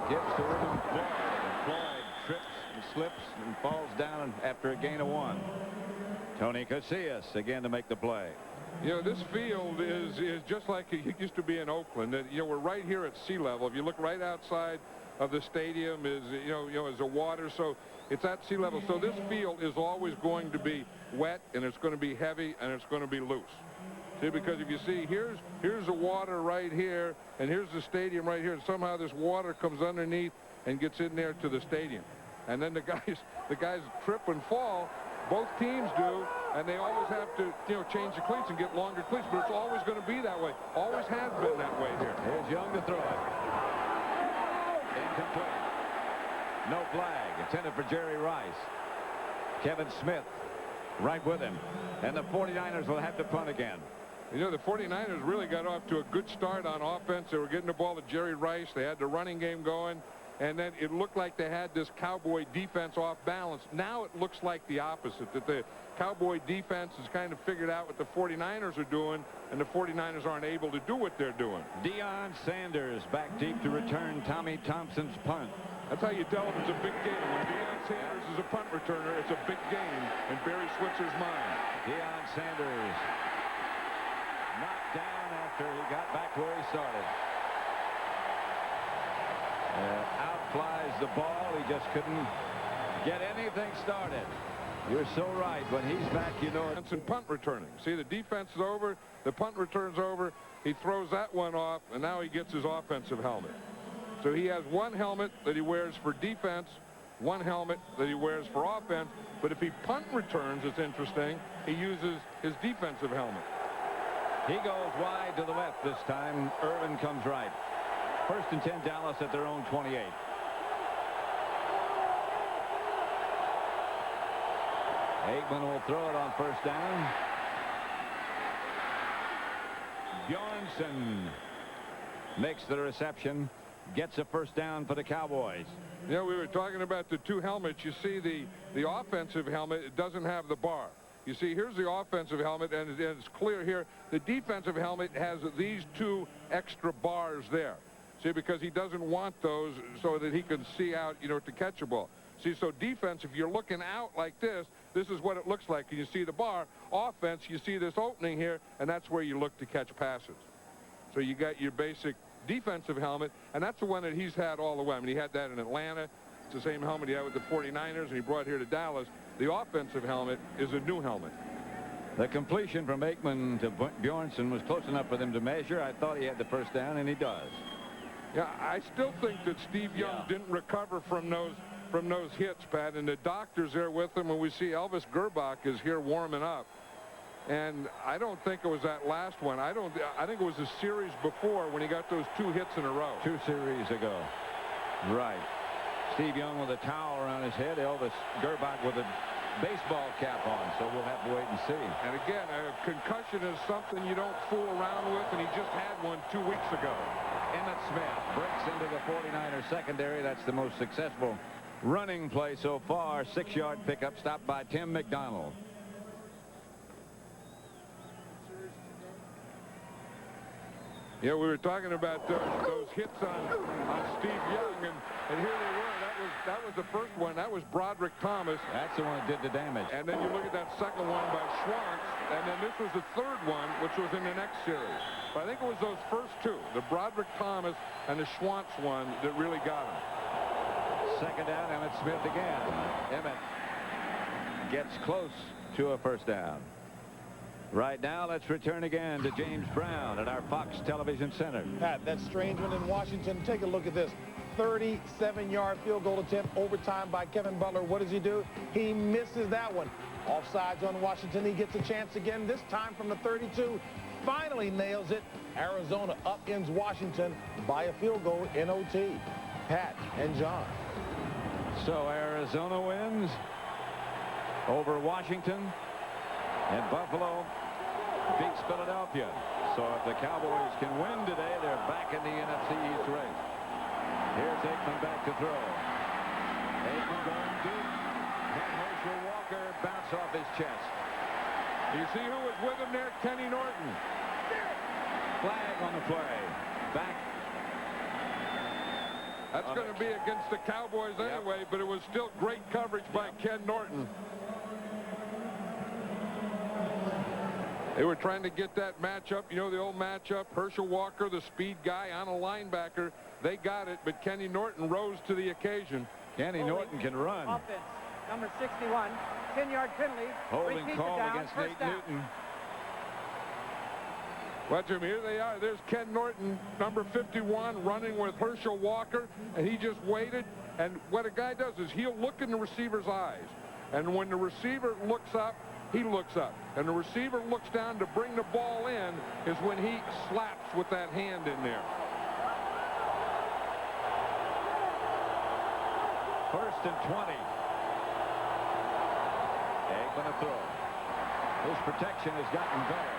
Speaker 2: gives to William Floyd. And Floyd trips and slips and falls down after a gain of 1. Tony Casillas again to make the play.
Speaker 1: You know, this field is just like it used to be in Oakland. You know, we're right here at sea level. If you look right outside of the stadium is, you know, is the water. So it's at sea level. So this field is always going to be wet, and it's going to be heavy, and it's going to be loose. See, because if you see, here's the water right here, and here's the stadium right here. And somehow this water comes underneath and gets in there to the stadium. and then the guys trip and fall. Both teams do, and they always have to, change the cleats and get longer cleats, but it's always going to be that way. Always has been that way here.
Speaker 2: Here's Young to throw it. Incomplete. No flag. Intended for Jerry Rice. Kevin Smith right with him. And the 49ers will have to punt again.
Speaker 1: The 49ers really got off to a good start on offense. They were getting the ball to Jerry Rice. They had the running game going. And then it looked like they had this Cowboy defense off balance. Now it looks like the opposite, that the Cowboy defense has kind of figured out what the 49ers are doing, and the 49ers aren't able to do what they're doing.
Speaker 2: Deion Sanders back deep to return Tommy Thompson's punt.
Speaker 1: That's how you tell them it's a big game. When Deion Sanders is a punt returner, it's a big game in Barry Switzer's mind.
Speaker 2: Deion Sanders knocked down after he got back where he started. Out flies the ball. He just couldn't get anything started. You're so right. When he's back, you know it.
Speaker 1: And punt returning. See, the defense is over. The punt return's over. He throws that one off, and now he gets his offensive helmet. So he has one helmet that he wears for defense, one helmet that he wears for offense. But if he punt returns, it's interesting, he uses his defensive helmet.
Speaker 2: He goes wide to the left this time. Irvin comes right. 1st and 10, Dallas at their own 28. Aikman will throw it on 1st down. Bjornsson makes the reception, gets a 1st down for the Cowboys.
Speaker 1: We were talking about the two helmets. You see the offensive helmet, it doesn't have the bar. You see, here's the offensive helmet, and it's clear here. The defensive helmet has these two extra bars there. See, because he doesn't want those so that he can see out, to catch a ball. See, so defense, if you're looking out like this is what it looks like. And you see the bar. Offense, you see this opening here, and that's where you look to catch passes. So you got your basic defensive helmet, and that's the one that he's had all the way. I mean, he had that in Atlanta. It's the same helmet he had with the 49ers, and he brought here to Dallas. The offensive helmet is a new helmet.
Speaker 2: The completion from Aikman to Bjornsson was close enough for them to measure. I thought he had the 1st down, and he does.
Speaker 1: Yeah, I still think that Steve Young didn't recover from those hits, Pat, and the doctor's there with him, and we see Elvis Gerbach is here warming up. And I don't think it was that last one. I think it was the series before when he got those 2 hits in a row.
Speaker 2: 2 series ago. Right. Steve Young with a towel around his head. Elvis Gerbach with a baseball cap on, so we'll have to wait and see.
Speaker 1: And again, a concussion is something you don't fool around with, and he just had one 2 weeks ago.
Speaker 2: Emmitt Smith breaks into the 49ers secondary. That's the most successful running play so far. 6-yard pickup, stopped by Tim McDonald.
Speaker 1: Yeah, we were talking about those hits on Steve Young, and here they were. That was the first one. That was Broderick Thomas.
Speaker 2: That's the one that did the damage.
Speaker 1: And then you look at that second one by Schwantz, and then this was the 3rd one, which was in the next series. But I think it was those first 2, the Broderick Thomas and the Schwantz one, that really got him.
Speaker 2: 2nd down, Emmitt Smith again. Emmitt gets close to a 1st down. Right now, let's return again to James Brown at our Fox Television Center.
Speaker 3: Pat, that strange one in Washington. Take a look at this. 37-yard field goal attempt, overtime by Kevin Butler. What does he do? He misses that one. Offsides on Washington. He gets a chance again, this time from the 32. Finally nails it. Arizona upends Washington by a field goal in OT. Pat and John.
Speaker 2: So Arizona wins over Washington, and Buffalo beats Philadelphia. So if the Cowboys can win today, they're back in the NFC East race. Here's Aikman back to throw. Aikman going deep. And Herschel Walker bounce off his chest.
Speaker 1: You see who was with him there? Kenny Norton.
Speaker 2: Flag on the play. Back.
Speaker 1: That's going to be against the Cowboys anyway, but it was still great coverage by Ken Norton. They were trying to get that matchup, the old matchup, Herschel Walker, the speed guy on a linebacker. They got it, but Kenny Norton rose to the occasion.
Speaker 2: Kenny Norton can run.
Speaker 4: Offense, number 61, 10-yard penalty.
Speaker 2: Holding
Speaker 4: Repeat
Speaker 2: call
Speaker 4: the down,
Speaker 2: against
Speaker 4: 1st
Speaker 2: Nate
Speaker 4: down.
Speaker 2: Newton.
Speaker 1: Watch him. Here they are. There's Ken Norton, number 51, running with Herschel Walker, and he just waited. And what a guy does is he'll look in the receiver's eyes. And when the receiver looks up, he looks up. And the receiver looks down to bring the ball in is when he slaps with that hand in there.
Speaker 2: First and 20. Eggman a throw. His protection has gotten better.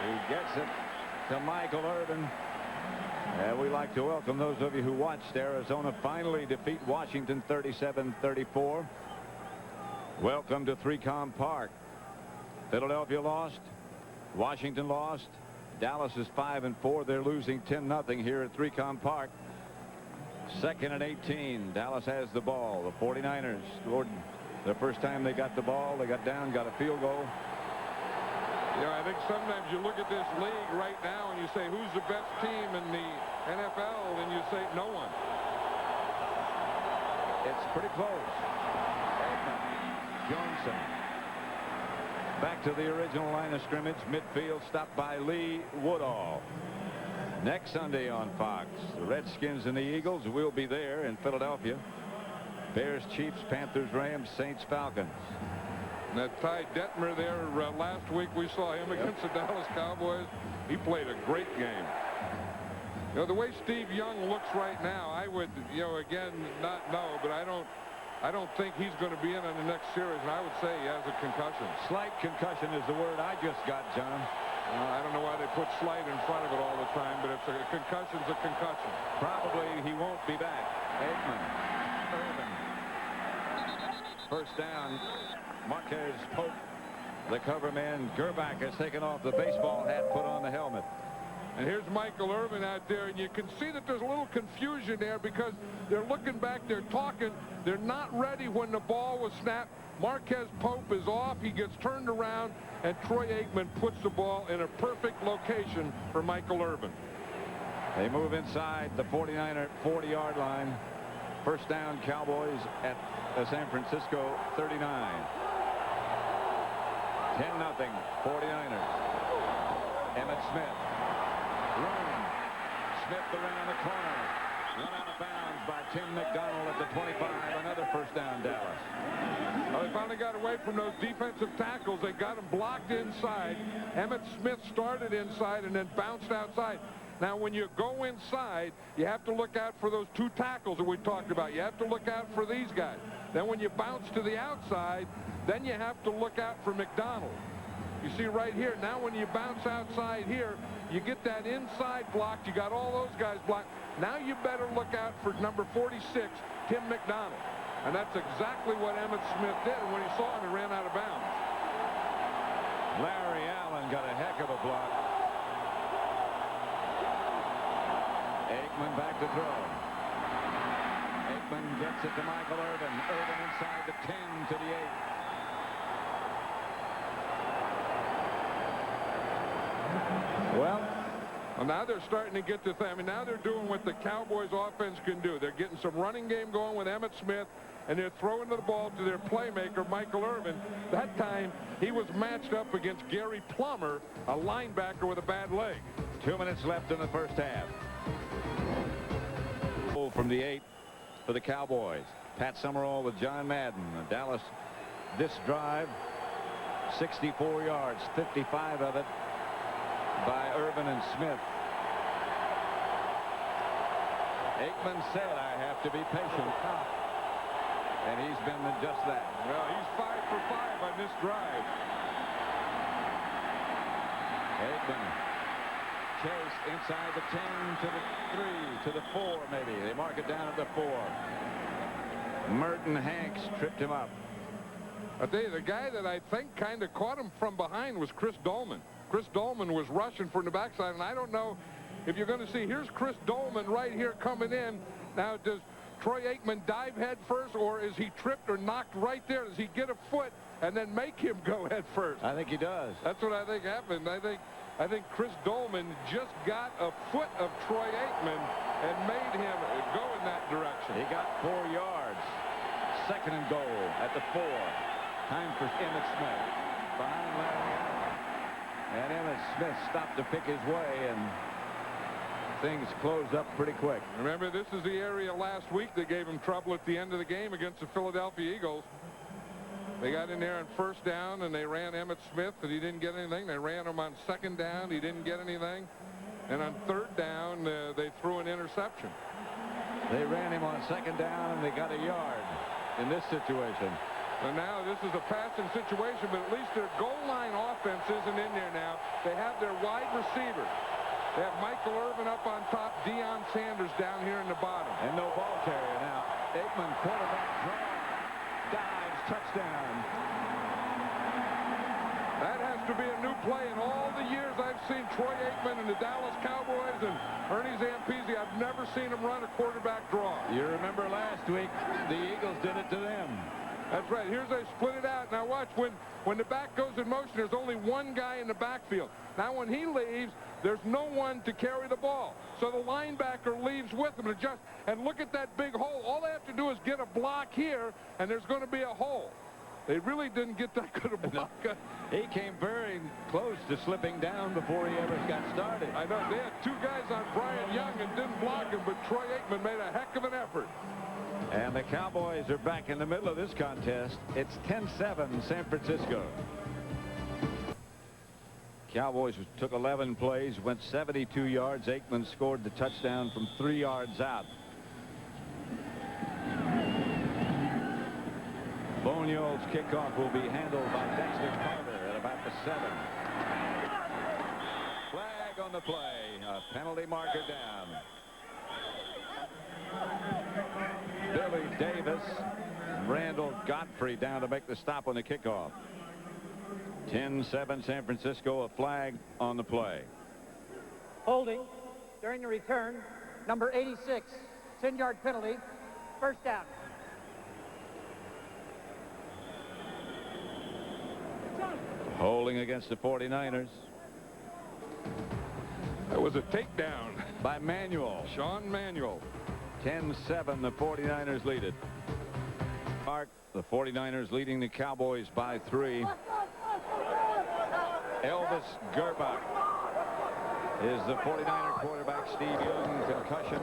Speaker 2: He gets it to Michael Irvin. And we like to welcome those of you who watched Arizona finally defeat Washington 37-34. Welcome to 3Com Park. Philadelphia lost. Washington lost. Dallas is 5-4. They're losing 10-0 here at 3Com Park. 2nd and 18. Dallas has the ball. The 49ers scored the first time they got the ball. They got down, got a field goal.
Speaker 1: You know, I think sometimes you look at this league right now and you say, who's the best team in the NFL? And you say, no one.
Speaker 2: It's pretty close. Johnson. Back to the original line of scrimmage. Midfield stopped by Lee Woodall. Next Sunday on Fox, the Redskins and the Eagles will be there in Philadelphia. Bears, Chiefs, Panthers, Rams, Saints, Falcons.
Speaker 1: That Ty Detmer there last week, we saw him against the Dallas Cowboys. He played a great game. You know, the way Steve Young looks right now, I would, you know, again, not know, but I don't think he's going to be in on the next series, and I would say he has a concussion.
Speaker 2: Slight concussion is the word I just got, John.
Speaker 1: I don't know why they put slight in front of it all the time, but it's a concussion's a concussion.
Speaker 2: Probably he won't be back. Aikman. Irvin. First down. Marquez Pope, the cover man. Gerbach has taken off the baseball hat, put on the helmet.
Speaker 1: And here's Michael Irvin out there, and you can see that there's a little confusion there because they're looking back, they're talking, they're not ready when the ball was snapped. Marquez Pope is off, he gets turned around, and Troy Aikman puts the ball in a perfect location for Michael Irvin.
Speaker 2: They move inside the 49er 40-yard line. First down, Cowboys at San Francisco 39. 10-0, 49ers. Emmett Smith. Run. Smith around the corner. Run out of bounds by Tim McDonald at the 25. Another first down, Dallas.
Speaker 1: Well, they finally got away from those defensive tackles. They got them blocked inside. Emmett Smith started inside and then bounced outside. Now, when you go inside, you have to look out for those two tackles that we talked about. You have to look out for these guys. Then when you bounce to the outside, then you have to look out for McDonald. You see right here, now when you bounce outside here, you get that inside blocked. You got all those guys blocked. Now you better look out for number 46, Tim McDonald. And that's exactly what Emmett Smith did. And when he saw him, he ran out of bounds.
Speaker 2: Larry Allen got a heck of a block. Aikman back to throw. Aikman gets it to Michael Irvin. Irvin inside the 10 to the 8.
Speaker 1: Well, now they're starting to get the thing. I mean, now they're doing what the Cowboys offense can do. They're getting some running game going with Emmett Smith, and they're throwing the ball to their playmaker, Michael Irvin. That time, he was matched up against Gary Plummer, a linebacker with a bad leg.
Speaker 2: 2 minutes left in the first half. From the 8 for the Cowboys. Pat Summerall with John Madden. Dallas, this drive, 64 yards, 55 of it by Irvin and Smith. Aikman said, I have to be patient. And he's been just that.
Speaker 1: Well, he's 5 for 5 on this drive.
Speaker 2: Aikman. Chase inside the 10 to the 3 to the 4 maybe. They mark it down at the 4. Merton Hanks tripped him up.
Speaker 1: I tell you, the guy that I think kind of caught him from behind was Chris Dolman. Chris Dolman was rushing from the backside, and I don't know if you're going to see. Here's Chris Dolman right here coming in. Now, does Troy Aikman dive head first, or is he tripped or knocked right there? Does he get a foot and then make him go head first?
Speaker 2: I think he does.
Speaker 1: That's what I think happened. I think Chris Dolman just got a foot of Troy Aikman and made him go in that direction.
Speaker 2: He got 4 yards. 2nd and goal at the 4. Time for Emmitt Smith. behind Larry Allen. And Emmett Smith stopped to pick his way, and things closed up pretty quick.
Speaker 1: Remember, this is the area last week that gave him trouble at the end of the game against the Philadelphia Eagles. They got in there on first down, and they ran Emmett Smith, and he didn't get anything. They ran him on second down. He didn't get anything. And on third down, they threw an interception.
Speaker 2: They ran him on second down, and they got a yard in this situation.
Speaker 1: So now this is a passing situation, but at least their goal line offense isn't in there now. They have their wide receivers. They have Michael Irvin up on top, Deion Sanders down here in the bottom.
Speaker 2: And no ball carrier now. Aikman, quarterback draw, dives, touchdown.
Speaker 1: That has to be a new play. In all the years I've seen Troy Aikman and the Dallas Cowboys and Ernie Zampese, I've never seen him run a quarterback draw.
Speaker 2: You remember last week, the Eagles did it to them.
Speaker 1: That's right. Here's they split it out. Now watch, when the back goes in motion, there's only one guy in the backfield. Now when he leaves, there's no one to carry the ball. So the linebacker leaves with him. And look at that big hole. All they have to do is get a block here, and there's going to be a hole. They really didn't get that good a block.
Speaker 2: He came very close to slipping down before he ever got started.
Speaker 1: I know. They had two guys on Brian Young and didn't block him, but Troy Aikman made a heck of an effort.
Speaker 2: And the Cowboys are back in the middle of this contest. It's 10-7 San Francisco. Cowboys took 11 plays, went 72 yards. Aikman scored the touchdown from 3 yards out. Bonio's kickoff will be handled by Dexter Carter at about the 7. Flag on the play. A penalty marker down. Billy Davis, Randall Godfrey down to make the stop on the kickoff. 10-7 San Francisco, a flag on the play.
Speaker 4: Holding during the return, number 86, 10-yard penalty, first down.
Speaker 2: Holding against the 49ers.
Speaker 1: That was a takedown
Speaker 2: By Manuel.
Speaker 1: Sean Manuel.
Speaker 2: 10-7, the 49ers lead it. Park, the 49ers leading the Cowboys by 3. Elvis Gerbach is the 49er quarterback. Steve Young, concussion,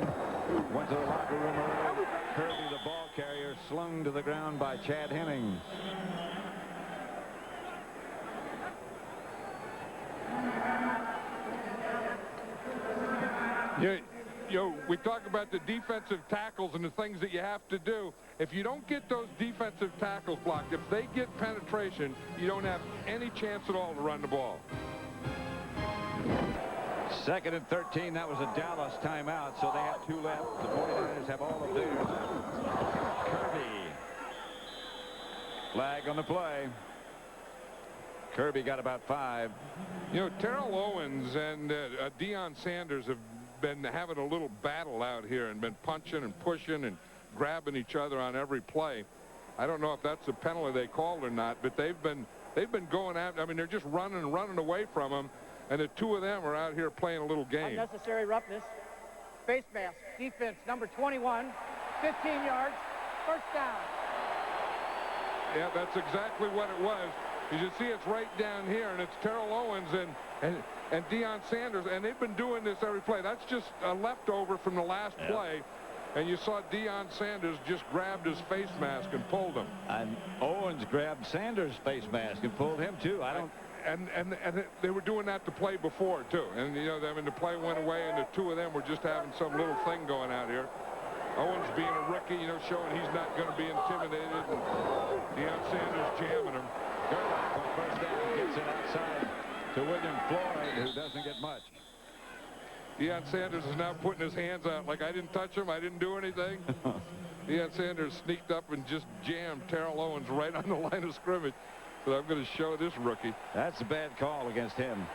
Speaker 2: went to the locker room early. Kirby, the ball carrier, slung to the ground by Chad Hennings.
Speaker 1: We talk about the defensive tackles and the things that you have to do. If you don't get those defensive tackles blocked, if they get penetration, you don't have any chance at all to run the ball.
Speaker 2: 2nd and 13. That was a Dallas timeout, so they have 2 left. The 49ers have all of theirs. Kirby. Flag on the play. Kirby got about 5.
Speaker 1: Terrell Owens and Deion Sanders have been having a little battle out here and been punching and pushing and grabbing each other on every play. I don't know if that's a penalty they called or not, but they've been going after. I mean, they're just running away from them, and the 2 of them are out here playing a little game.
Speaker 4: Unnecessary roughness. Face mask, defense, number 21, 15 yards, first down.
Speaker 1: Yeah, that's exactly what it was. As you see, it's right down here, and it's Terrell Owens and Deion Sanders, and they've been doing this every play. That's just a leftover from the last play, and you saw Deion Sanders just grabbed his face mask and pulled him.
Speaker 2: And Owens grabbed Sanders' face mask and pulled him too.
Speaker 1: And they were doing that to play before too, and the play went away, and the 2 of them were just having some little thing going out here. Owens being a rookie, showing he's not going to be intimidated, and Deion Sanders jamming him.
Speaker 2: Gerlach on first down gets it outside to William Floyd, who doesn't get much.
Speaker 1: Deion Sanders is now putting his hands out like, I didn't touch him, I didn't do anything. Deion Sanders sneaked up and just jammed Terrell Owens right on the line of scrimmage. So I'm going to show this rookie.
Speaker 2: That's a bad call against him.